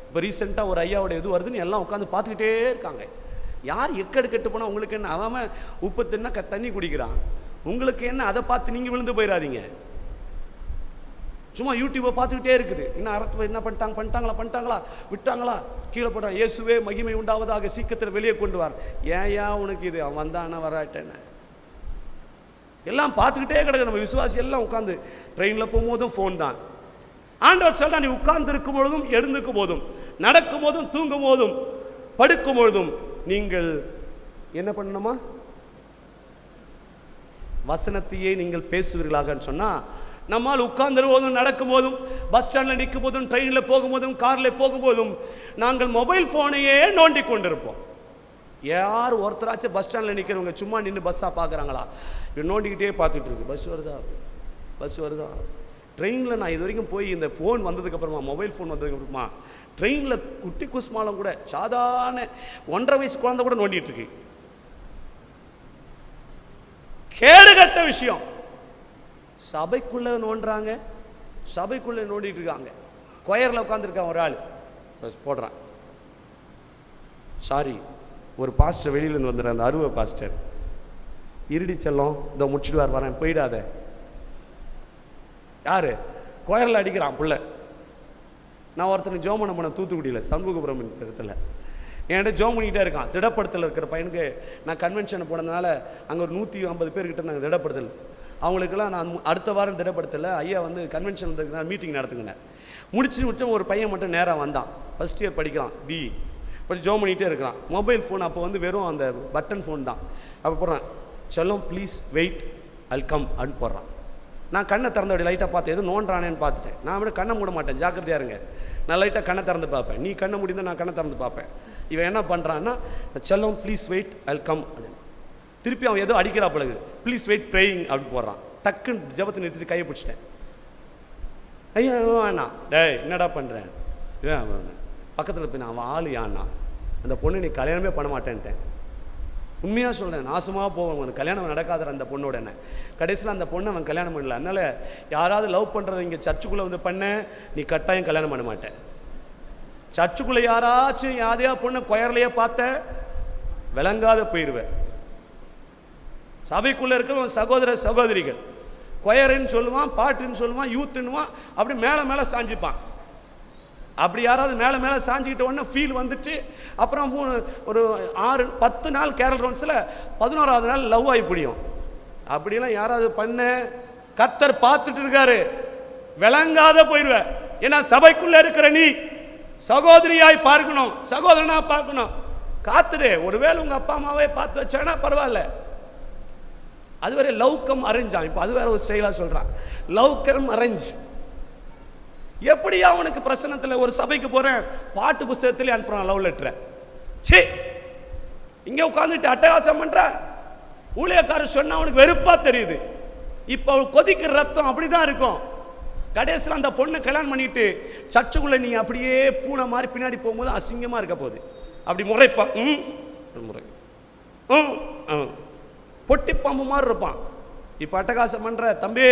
இப்போ ரீசெண்டாக ஒரு ஐயாவோட எது வருதுன்னு எல்லாம் உட்காந்து பார்த்துக்கிட்டே இருக்காங்க. யார் எக்கடு கெட்டு போனால் உங்களுக்கு என்ன? அவன் உப்பு தின்னா தண்ணி குடிக்கிறான், உங்களுக்கு என்ன? அதை பார்த்து நீங்கள் விழுந்து போயிடாதீங்க. சும்மா யூடியூப்பை பார்த்துக்கிட்டே இருக்குது. இன்னும் அரத்து என்ன பண்ணிட்டாங்களா விட்டாங்களா, கீழே போட்டான். இயேசுவே மகிமை உண்டாவதாக, சீக்கிரத்தில் வெளியே கொண்டு வார். ஏன் உனக்கு இது? அவன் வந்தானா வராட்டேன்னு எல்லாம் பார்த்துக்கிட்டே கிடக்கு. நம்ம விசுவாசி எல்லாம் உட்காந்து ட்ரெயினில் போகும்போதும் ஃபோன் தான். ஆண்டவர் சொல்றா, நீ உட்கார்ந்து இருக்கும் பொழுதும், எழுந்துக்கும் போதும், நடக்கும் போதும், தூங்கும் போதும், படுக்கும் பொழுதும் நீங்கள் என்ன பண்ணணுமா? வசனத்தையே நீங்கள் பேசுவீர்களாக சொன்னால், நம்மால் உட்கார்ந்து போதும், நடக்கும் போதும், பஸ் ஸ்டாண்டில் நிற்கும் போதும், ட்ரெயினில் போகும்போதும், காரில் போகும்போதும் நாங்கள் மொபைல் ஃபோனையே நோண்டி கொண்டிருப்போம். யார் ஒருத்தராச்சும் பஸ் ஸ்டாண்டில் நிற்கிறவங்க சும்மா நின்று பஸ்ஸாக பார்க்குறாங்களா? நோண்டிக்கிட்டே பார்த்துட்டு இருக்கு, பஸ் வருதா. ட்ரெயினில் நான் இது வரைக்கும் போய் இந்த ஃபோன் வந்ததுக்கப்புறமா, மொபைல் ஃபோன் வந்ததுக்கப்புறமா, ட்ரெயினில் குட்டி குஸ்மாலம் கூட, சாதாரண 1.5 வயசு குழந்தை கூட நோண்டிட்டு இருக்கு. கேடுகட்ட விஷயம். சபைக்குள்ள நோண்டுறாங்க, சபைக்குள்ள நோண்டிட்டு இருக்காங்க. கொயரில் உட்காந்துருக்கான் ஒரு ஆள் போடுறான். சாரி, ஒரு பாஸ்டர் வெளியிலேருந்து வந்துடுற அந்த அருவ பாஸ்டர், இருடி செல்லம் இந்த முடிச்சுடுவார், வரேன், போயிடாத. யாரு? கொயரில் அடிக்கிறான் புள்ள. நான் ஒருத்தனுக்கு ஜோம் பண்ண போனேன் தூத்துக்குடியில், சண்முகபுரம் இடத்துல. என்கிட்ட ஜோம் பண்ணிக்கிட்டே இருக்கான். திடப்படுத்தல் இருக்கிற பையனுக்கு நான் கன்வென்ஷனை போனதுனால அங்கே ஒரு 150 பேர்கிட்ட இருந்தாங்க திடப்படுத்தல். அவங்களுக்கெல்லாம் நான் அடுத்த வாரம் திடப்படுத்தலை, ஐயா வந்து கன்வென்ஷன் வந்ததுக்கு மீட்டிங் நடத்துக்கினேன். முடிச்சு விட்டு ஒரு பையன் மட்டும் நேராக வந்தான். ஃபஸ்ட் இயர் படிக்கிறான், பிஇ படி, ஜோம் பண்ணிகிட்டே இருக்கிறான். மொபைல் ஃபோன் அப்போ வந்து வெறும் அந்த பட்டன் ஃபோன் தான். அப்போ போடுறான், செல்லம் ப்ளீஸ் வெயிட் அல் கம் அப்படின்னு போடுறான். நான் கண்ணை திறந்த அப்படி லைட்டாக பார்த்தேன், எதுவும் நோண்டானேன்னு பார்த்துட்டேன். நான் விட கண்ணை மூட மாட்டேன், ஜாக்கிரதையாக இருங்க. நான் லைட்டாக கண்ணை திறந்து பார்ப்பேன், நீ கண்ணை முடிந்தால் நான் கண்ணை திறந்து பார்ப்பேன். இவன் என்ன பண்ணுறான்னா, செல்லம் ப்ளீஸ் வெயிட் அல் கம் அப்படின்னு. திருப்பி அவன் ஏதோ அடிக்கிறா பிறகு ப்ளீஸ் வெயிட் ப்ரேயிங் அப்படி போடுறான். டக்குன்னு ஜெபத்தை நிறுத்திட்டு கையை பிடிச்சிட்டேன். ஐயா அண்ணா டேய் என்னடா பண்ணுறேன் பக்கத்தில் போய் அவன் ஆள் யான்னா அந்த பொண்ணு நீ கல்யாணமே பண்ண மாட்டேன்ட்டேன். உண்மையாக சொல்கிறேன், நாசமாக போவேன், அவனுக்கு கல்யாணம் நடக்காத அந்த பொண்ணோட என்ன. கடைசியில் அந்த பொண்ணை அவன் கல்யாணம் பண்ணல. அதனால் யாராவது லவ் பண்ணுறது இங்கே சர்ச்சுக்குள்ளே வந்து பண்ண நீ கட்டாயம் கல்யாணம் பண்ண மாட்டேன். சர்ச்சுக்குள்ளே யாராச்சும் யாரையா பொண்ணை கொயர்லையே பார்த்த விளங்காத போயிடுவேன். சபைக்குள்ளே இருக்கிற சகோதர சகோதரிகள் கொயருன்னு சொல்லுவான், பாட்டுன்னு சொல்லுவான், யூத்துன்னுவான், அப்படி மேலே மேலே சாஞ்சிப்பான். அப்படி யாராவது மேலே மேலே சாஞ்சிக்கிட்ட உடனே ஃபீல் வந்துட்டு அப்புறம் ஒரு 6-10 நாள் கேரல் ரவுண்ட்ஸில் 11ஆவது நாள் லவ் ஆகி பிடியும். அப்படிலாம் யாராவது பண்ண கர்த்தர் பார்த்துட்டு இருக்காரு, விளங்காத போயிடுவேன். ஏன்னா சபைக்குள்ளே இருக்கிற நீ சகோதரியாய் பார்க்கணும், சகோதரனா பார்க்கணும். காத்துடு, ஒருவேளை உங்கள் அப்பா அம்மாவே பார்த்து வச்சானா பரவாயில்ல. அது வேற லவ் கம் அரேஞ்சான். இப்போ அது வேற ஒரு ஸ்டைலாக சொல்கிறான், லவ் கம் அரேஞ்ச். எப்படியா அவனுக்கு பிரச்சனத்தில் ஒரு சபைக்கு போகிறேன், பாட்டு புத்தகத்திலே அனுப்புகிறான் லவ் லெட்டரை. சே, இங்கே உட்காந்துட்டு அட்டகாசம் பண்ணுற ஊழியக்காரர் சொன்னால் அவனுக்கு வெறுப்பாக தெரியுது. இப்போ கொதிக்கிற ரத்தம் அப்படி தான் இருக்கும். கடைசியில் அந்த பொண்ணை கல்யாணம் பண்ணிட்டு சர்ச்சுக்குள்ளே நீ அப்படியே பூனை மாதிரி பின்னாடி போகும்போது அசிங்கமாக இருக்க போகுது. அப்படி முறைப்பான், முறை பொட்டி பாம்பு மாதிரி இருப்பான். இப்போ அட்டகாசம் பண்ணுற தம்பி,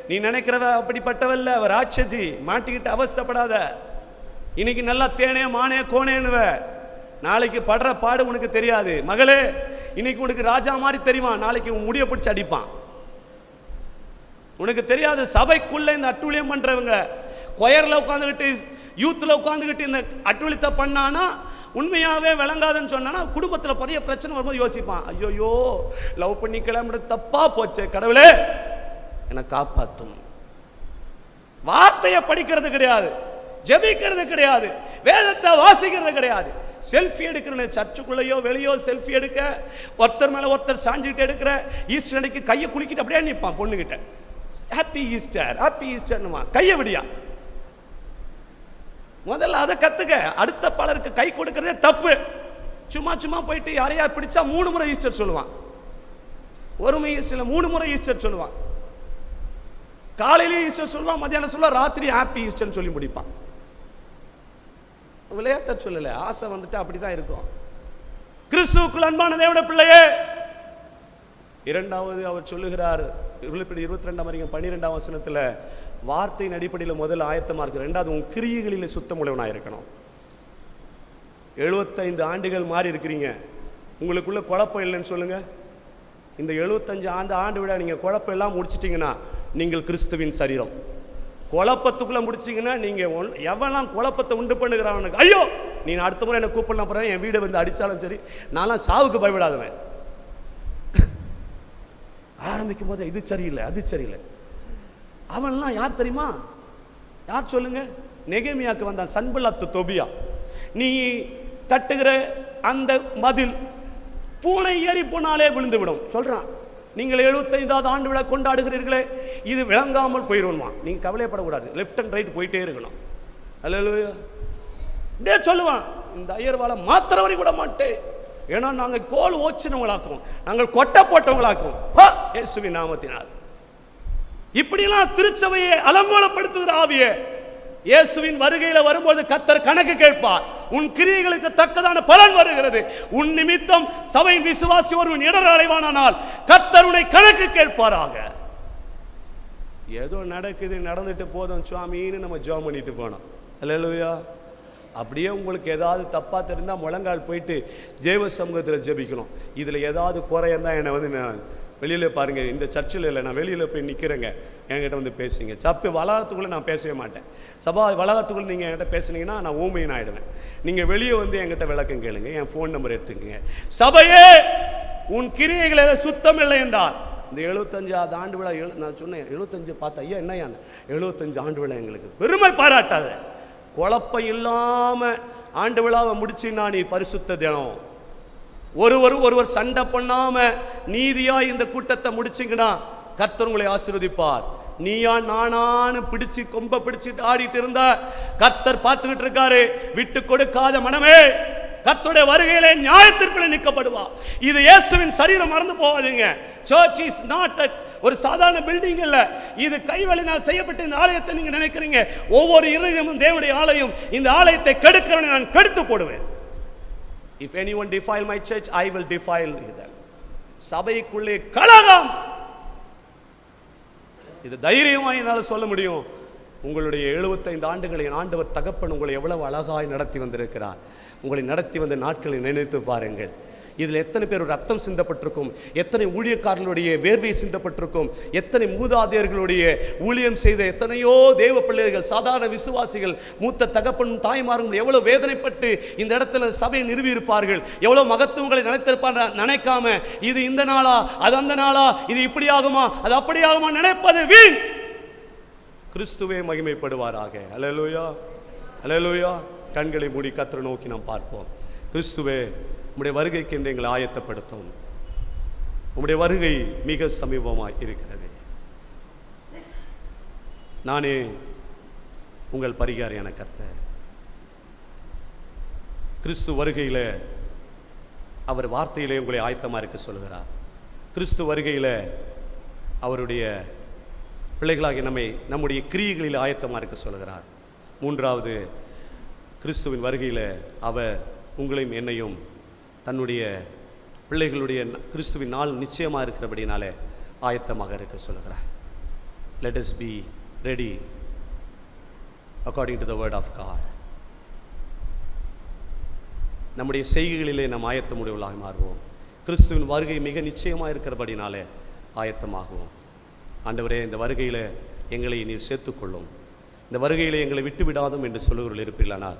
நீ நினைக்கிறவ அப்படிப்பட்டவல்ல, அவர் ராட்சசி, மாட்டிக்கிட்டு அவஸ்தப்படாத. இன்னைக்கு நல்லா தேனே மானே கோனேன்னுவ, நாளைக்கு படுற பாடு உனக்கு தெரியாது. மகளே, இன்னைக்கு உனக்கு ராஜா மாதிரி தெரியுமா, நாளைக்கு உன் முடிய பிடிச்சி அடிப்பான். உனக்கு தெரியாது. சபைக்குள்ள இந்த அட்டூழியம் பண்றவங்க கொயர்ல உட்காந்துக்கிட்டு யூத்தில் உட்காந்துக்கிட்டு இந்த அட்டூழியத்தை பண்ணானா உண்மையாகவே விளங்காதுன்னு சொன்னா குடும்பத்தில் பெரிய பிரச்சனை வரும்போது யோசிப்பான், ஐயோயோ லவ் பண்ணி கிளம்புறது தப்பா போச்சு, கடவுளே என்னை காப்பாற்றும். வார்த்தையை படிக்கிறது கிடையாது, ஜெபிக்கிறது கிடையாது, வேதத்தை வாசிக்கிறது கிடையாது. செல்ஃபி எடுக்கிற சர்ச்சுக்குள்ளேயோ வெளியோ செல்ஃபி எடுக்க, ஒருத்தர் மேலே ஒருத்தர் சாஞ்சிக்கிட்டு எடுக்கிற, ஈஸ்டர் அன்னைக்கு கையை குளிக்கிட்டு அப்படியே நிற்பான் பொண்ணுகிட்ட, ஹாப்பி ஈஸ்டர் ஹாப்பி ஈஸ்டர்னுமா, கையை விடியா. முதல்ல அதை கத்துக்க. அடுத்த பலருக்கு கை கொடுக்கறதே தப்பு. சும்மா சும்மா போயிட்டு யாரையா பிடிச்சா 3 முறை ஈஸ்டர் சொல்லுவான், ஒருமை ஈஸ்டர் 3 முறை ஈஸ்டர் சொல்லுவான். காலையிலேயே ஈஸ்டர் சொல்லுவான், மத்தியானம் சொல்லுவான், ராத்திரி ஹாப்பி ஈஸ்டர்னு சொல்லி முடிப்பான். விளையாட்ட சொல்லல, ஆசை வந்துட்டு அப்படிதான் இருக்கும். கிறிஸ்துவுக்குள் அன்பான தேவனுடைய பிள்ளையே, இரண்டாவது அவர் சொல்லுகிறார், 22 வசனத்தில் வார்த்தையின் அடிப்படையில் முதல்ல ஆயத்தமாக இருக்கு. ரெண்டாவது உன் கிரியைகளில் சுத்தம் உள்ளவனாக இருக்கணும். 75 ஆண்டுகள் மாறி இருக்கிறீங்க, உங்களுக்குள்ள குழப்பம் இல்லைன்னு சொல்லுங்க. இந்த 75 ஆண்டு விட நீங்கள் குழப்பம் எல்லாம் முடிச்சிட்டிங்கன்னா நீங்கள் கிறிஸ்துவின் சரீரம். குழப்பத்துக்குள்ளே முடிச்சிங்கன்னா நீங்கள் எவெல்லாம் குழப்பத்தை உண்டு பண்ணுகிறான், ஐயோ நீ அடுத்த முறை என்னை கூப்பிடலாம் போகிறேன், என் வீடை வந்து அடித்தாலும் சரி, நான்லாம் சாவுக்கு பயப்படாதவன். ஆரம்பிக்கும் போது இது சரியில்லை அது சரியில்லை. அவன்லாம் யார் தெரியுமா? யார் சொல்லுங்க? நெகேமியாக்கு வந்தான், சன்பல்லாத் தொபியா. நீ கட்டுகிற அந்த மதில் பூனை ஏறி போனாலே விழுந்து விடும் சொல்றான். நீங்கள் 75வது ஆண்டு விழா கொண்டாடுகிறீர்களே, இது விளங்காமல் போயிடுமா? நீங்க கவலைப்படக்கூடாது, லெஃப்ட் அண்ட் ரைட் போயிட்டே இருக்கணும். அல்லேலூயா. டே சொல்லுவான், இந்த ஐயர்வாளை மாத்திரவரை கூட மாட்டேன், ஏன்னா நாங்கள் கோல் ஓச்சினவங்களாக்கும், நாங்கள் கொட்டை போட்டவங்களாக்கும் இயேசுவின் நாமத்தினால். இப்படியெல்லாம் திருச்சபையை அலங்கோலப்படுத்துகிற ஆவியே, இயேசுவின் வருகையில் வரும்போது கர்த்தர் கணக்கு கேட்பார். உன் கிரியைகளுக்கு தக்கதான பலன் வருகிறது. உன் நிமித்தம் சபையின் விசுவாசி ஒருவன் இடர் அடைவானால் கர்த்தர் உன்னை கணக்கு கேட்பாராக. ஏதோ நடக்குது, நடந்துட்டு போதும் சுவாமின்னு நம்ம ஜெபம் பண்ணிட்டு போனோம். அல்லேலூயா. அப்படியே உங்களுக்கு ஏதாவது தப்பாக தெரிந்தால் முழங்கால் போயிட்டு ஜெப சமூகத்தில் ஜெபிக்கணும். இதில் ஏதாவது குறையந்தான் என்னை வந்து நான் வெளியில் பாருங்கள், இந்த சர்ச்சில் இல்லை, நான் வெளியில் போய் நிற்கிறேங்க, என்கிட்ட வந்து பேசுங்க. சப்பு வளாகத்துக்குள்ளே நான் பேசவே மாட்டேன். சபா வளாகத்துக்குள்ளே நீங்கள் என்கிட்ட பேசுனீங்கன்னா நான் ஊமையன் ஆகிடுவேன். நீங்கள் வெளியே வந்து என்கிட்ட விளக்கம் கேளுங்க, என் ஃபோன் நம்பர் எடுத்துக்கங்க. சபையே, உன் கிரியைகளை சுத்தம் இல்லை என்றால் இந்த 75வது ஆண்டு விழா நான் சொன்னேன் 75 பார்த்த ஐயா என்ன 75 ஆண்டு விழா எங்களுக்கு பெருமை பாராட்டாத. குழப்பம் இல்லாமல் ஆண்டு விழாவை முடிச்சுன்னா நீ பரிசுத்த தினம். ஒருவர் சண்டை பண்ணாம நீதியா இந்த கூட்டத்தை முடிச்சிங்கன்னா கர்த்தர் உங்களை ஆசீர்வதிப்பார். நீயா நானான்னு பிடிச்சு கொம்ப பிடிச்சிட்டு ஆடிட்டு இருந்தா கர்த்தர் பார்த்துக்கிட்டு இருக்காரு. விட்டு கொடுக்காத மனமே, கர்த்தருடைய வருகையிலே நியாயத்திற்குள்ளே நிற்கப்படுவா. இது இயேசுவின் சரீரம், மறந்து போகாதீங்க. சர்ச் இஸ் நாட் ஒரு சாதாரண பில்டிங் இல்ல. இது கைவலினால் செய்யப்பட்ட இந்த ஆலயத்தை நீங்க நினைக்கிறீங்க. ஒவ்வொரு இருதயமும் தேவனுடைய ஆலயம். இந்த ஆலயத்தை கெடுக்கிறவனை நான் கெடுத்து போடுவேன். If anyone defile my church, I will defile them. சபைக்குள்ளே கலகம். இது தைரியமா என்னால சொல்ல முடியும். உங்களுடைய 75 ஆண்டுகளை ஆண்டவர் தகப்பன் உங்களை எவ்வளவு அழகாய் நடத்தி வந்திருக்கிறார். உங்களை நடத்தி வந்த நாட்களை நினைத்து பாருங்கள். இதில் எத்தனை பேர் ரத்தம் சிந்தப்பட்டிருக்கும், எத்தனை ஊழியக்காரர்களுடைய வேர்வை சிந்தப்பட்டிருக்கும், எத்தனை மூதாதையர்களுடைய ஊழியம் செய்த எத்தனையோ தேவ பிள்ளைகள், சாதாரண விசுவாசிகள், மூத்த தகப்பனும் தாய்மார்களும் எவ்வளவு வேதனைப்பட்டு இந்த இடத்துல சபையை நிறுவி இருப்பார்கள். எவ்வளவு மகத்துவங்களை நினைத்திருப்பார். நினைக்காம இது இந்த நாளா, அது அந்த நாளா, இது இப்படி ஆகுமா, அது அப்படி ஆகுமா நினைப்பது வீண். கிறிஸ்துவே மகிமைப்படுவாராக. அல்லேலூயா, அல்லேலூயா. கண்களை மூடி கர்த்தரை நோக்கி நாம் பார்ப்போம். கிறிஸ்துவே, உம்முடைய வருகைக்கு என்று எங்களை ஆயத்தப்படுத்தும். உம்முடைய வருகை மிக சமீபமாய் இருக்கிறது. நானே உங்கள் பரிகாரியான கர்த்தர். கிறிஸ்து வருகையில் அவர் வார்த்தையிலே உங்களை ஆயத்தமாக இருக்க சொல்கிறார். கிறிஸ்து வருகையில் அவருடைய பிள்ளைகளாகி நம்முடைய கிரியைகளில் ஆயத்தமாக இருக்க சொல்கிறார். மூன்றாவது, கிறிஸ்துவின் வருகையில் அவர் உங்களையும் என்னையும் தன்னுடைய பிள்ளைகளுடைய கிறிஸ்துவின் நாள் நிச்சயமாக இருக்கிறபடினாலே ஆயத்தமாக இருக்க சொல்கிறார். Let us be ready according to the word of God. நம்முடைய செய்கைகளிலே நாம் ஆயத்தமுடையவர்களாக மாறுவோம். கிறிஸ்துவின் வருகை மிக நிச்சயமாக இருக்கிறபடினாலே ஆயத்தமாகுவோம். ஆண்டவரே, இந்த வருகையில் எங்களை நீர் சேர்த்துக்கொள்ளும். இந்த வருகையில் எங்களை விட்டு விடாதும் என்று சொல்லுகிறவர்கள் இருப்பீர்களானால்,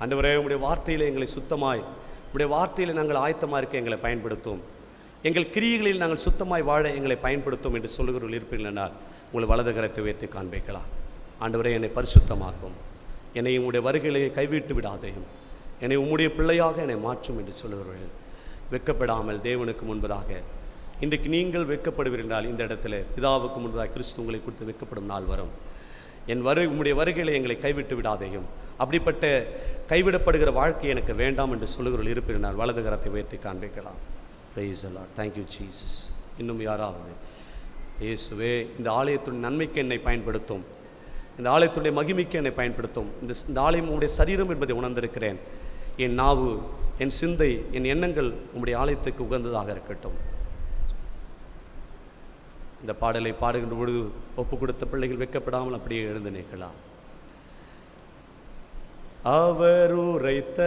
ஆண்டவரே, உம்முடைய வார்த்தையில் எங்களை சுத்தமாய், உம்முடைய வார்த்தையில் நாங்கள் ஆயத்தமாக இருக்க எங்களை பயன்படுத்தும். எங்கள் கிரியைகளில் நாங்கள் சுத்தமாய் வாழ எங்களை பயன்படுத்தும் என்று சொல்லுகிறவர்கள் இருப்பீர்களானால் உங்களை வலது கரத்தை உயர்த்தி காண்பிக்கலாம். ஆண்டவரே, என்னை பரிசுத்தமாக்கும். என்னை உம்முடைய வருகையிலேயே கைவிட்டு விடாதையும். என்னை உம்முடைய பிள்ளையாக என்னை மாற்றும் என்று சொல்லுகிறவர்கள் வெட்கப்படாமல் தேவனுக்கு முன்பதாக இன்றைக்கு நீங்கள் வெட்கப்படுவீர்கள் என்றால், இந்த இடத்துல பிதாவுக்கு முன்பதாக கிறிஸ்து உங்களை குறித்து வெட்கப்படும் நாள் வரும். உம்முடைய வருகையில் எங்களை கைவிட்டு விடாதையும். அப்படிப்பட்ட கைவிடப்படுகிற வாழ்க்கை எனக்கு வேண்டாம் என்று சொல்லுகிறவர்கள் இருப்பீர்கள் வலது கரத்தை உயர்த்தி காண்பிக்கலாம். Praise the Lord. Thank you Jesus. இன்னும் யாராவது, இயேசுவே, இந்த ஆலயத்தின் நன்மைக்கு என்னை பயன்படுத்தும், இந்த ஆலயத்துடைய மகிமைக்கு என்னை பயன்படுத்தும். இந்த ஆலயம் உங்களுடைய சரீரம் என்பதை உணர்ந்திருக்கிறேன். என் நாவு, என் சிந்தை, என் எண்ணங்கள் உங்களுடைய ஆலயத்துக்கு உகந்ததாக இருக்கட்டும். இந்த பாடலை பாடுகின்ற பொழுது ஒப்பு கொடுத்த பிள்ளைகள் வெட்கப்படாமல் அப்படியே எழுந்து நிற்கலாம். அவர் உரைத்த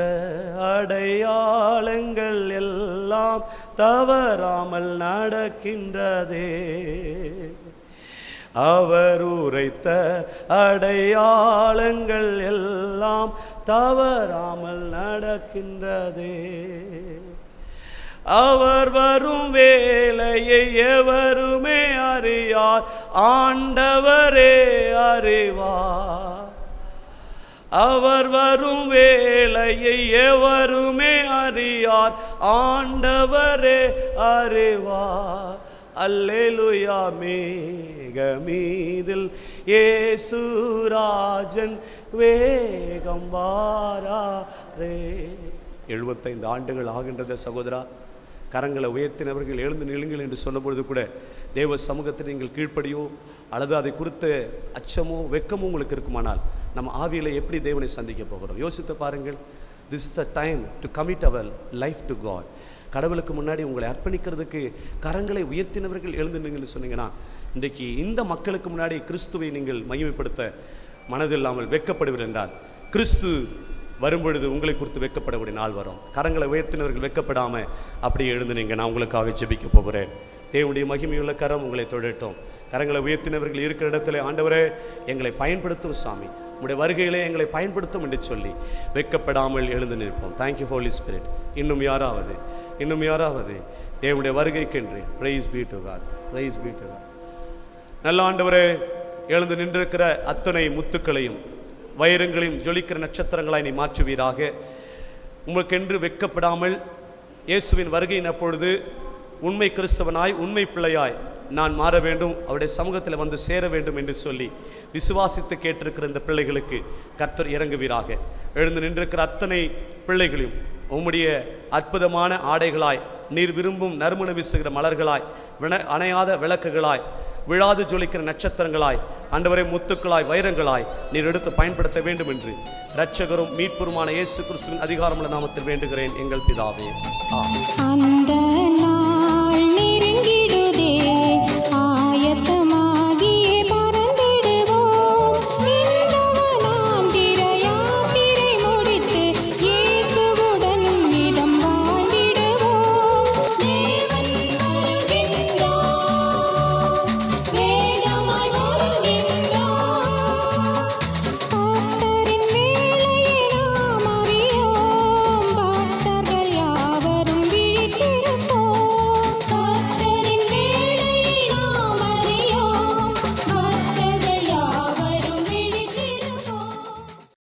அடையாளங்கள் எல்லாம் தவறாமல் நடக்கின்றதே. அவர் உரைத்த அடையாளங்கள் எல்லாம் தவறாமல் நடக்கின்றதே. அவர் வரும் வேளையை எவருமே அறியார், ஆண்டவரே அறிவார். அவர் வரும் வேளையை எவருமே அறியார், ஆண்டவரே அறிவார். அல்லேலூயா. மேகமீதில் இயேசு ராஜன் வேகம் வாராரே. 75 ஆண்டுகள் ஆகின்றது சகோதரா. கரங்களை உயர்த்தினவர்கள் எழுந்து நிலுங்கள் என்று சொன்னபொழுது கூட தேவ சமூகத்தில் நீங்கள் கீழ்ப்படியோ அல்லது அதை குறித்த அச்சமோ வெக்கமோ உங்களுக்கு இருக்குமானால் நம்ம ஆவியில் எப்படி தேவனை சந்திக்க போகிறோம் யோசித்து பாருங்கள். This is the time to commit our life to God. கடவுளுக்கு முன்னாடி உங்களை அர்ப்பணிக்கிறதுக்கு கரங்களை உயர்த்தினவர்கள் எழுந்து நீங்கள் சொன்னீங்கன்னா, இன்றைக்கு இந்த மக்களுக்கு முன்னாடி கிறிஸ்துவை நீங்கள் மகிமைப்படுத்த மனதில்லாமல் வெட்கப்படுவீர்கள் என்றால், கிறிஸ்து வரும்பொழுது உங்களை குறித்து வெட்கப்படக்கூடிய நாள் வரும். கரங்களை உயர்த்தினவர்கள் வெட்கப்படாமல் அப்படியே எழுந்து நீங்கள், நான் உங்களுக்காக ஜெபிக்க போகிறேன். தேவனுடைய மகிமையுள்ள கரம் உங்களை தொடரட்டும். கரங்களை உயர்த்தினவர்கள் இருக்கிற இடத்துல, ஆண்டவரே எங்களை பயன்படுத்தும் சாமி, உங்களுடைய வருகையிலே எங்களை பயன்படுத்தும் என்று சொல்லி வெட்கப்படாமல் எழுந்து நிற்போம். Thank you Holy Spirit. இன்னும் யாராவது தேவனுடைய வருகைக்கென்று praise be to God, praise be to God. நல்ல ஆண்டவரே, எழுந்து நின்றிருக்கிற அத்தனை முத்துக்களையும் வைரங்களையும் ஜொலிக்கிற நட்சத்திரங்களாய் நீ மாற்றுவீராக. உமக்கென்று வெட்கப்படாமல் இயேசுவின் வருகையின் அப்பொழுது உண்மை கிறிஸ்தவனாய் உண்மை பிள்ளையாய் நான் மாற வேண்டும், அவருடைய சமூகத்தில் வந்து சேர வேண்டும் என்று சொல்லி விசுவாசித்து கேட்டிருக்கிற இந்த பிள்ளைகளுக்கு கர்த்தர் இறங்குவீராக. எழுந்து நின்றிருக்கிற அத்தனை பிள்ளைகளையும் உம்முடைய அற்புதமான ஆடைகளாய், நீர் விரும்பும் நறுமணம் வீசுகிற மலர்களாய், அணையாத விளக்குகளாய், விழாது ஜொலிக்கிற நட்சத்திரங்களாய், ஆண்டவரே முத்துக்களாய், வைரங்களாய் நீர் எடுத்து பயன்படுத்த வேண்டும் என்று இரட்சகரும் மீட்புருமான இயேசு கிறிஸ்துவின் அதிகாரமுள்ள நாமத்தில் வேண்டுகிறேன் எங்கள் பிதாவே. ஆமென்.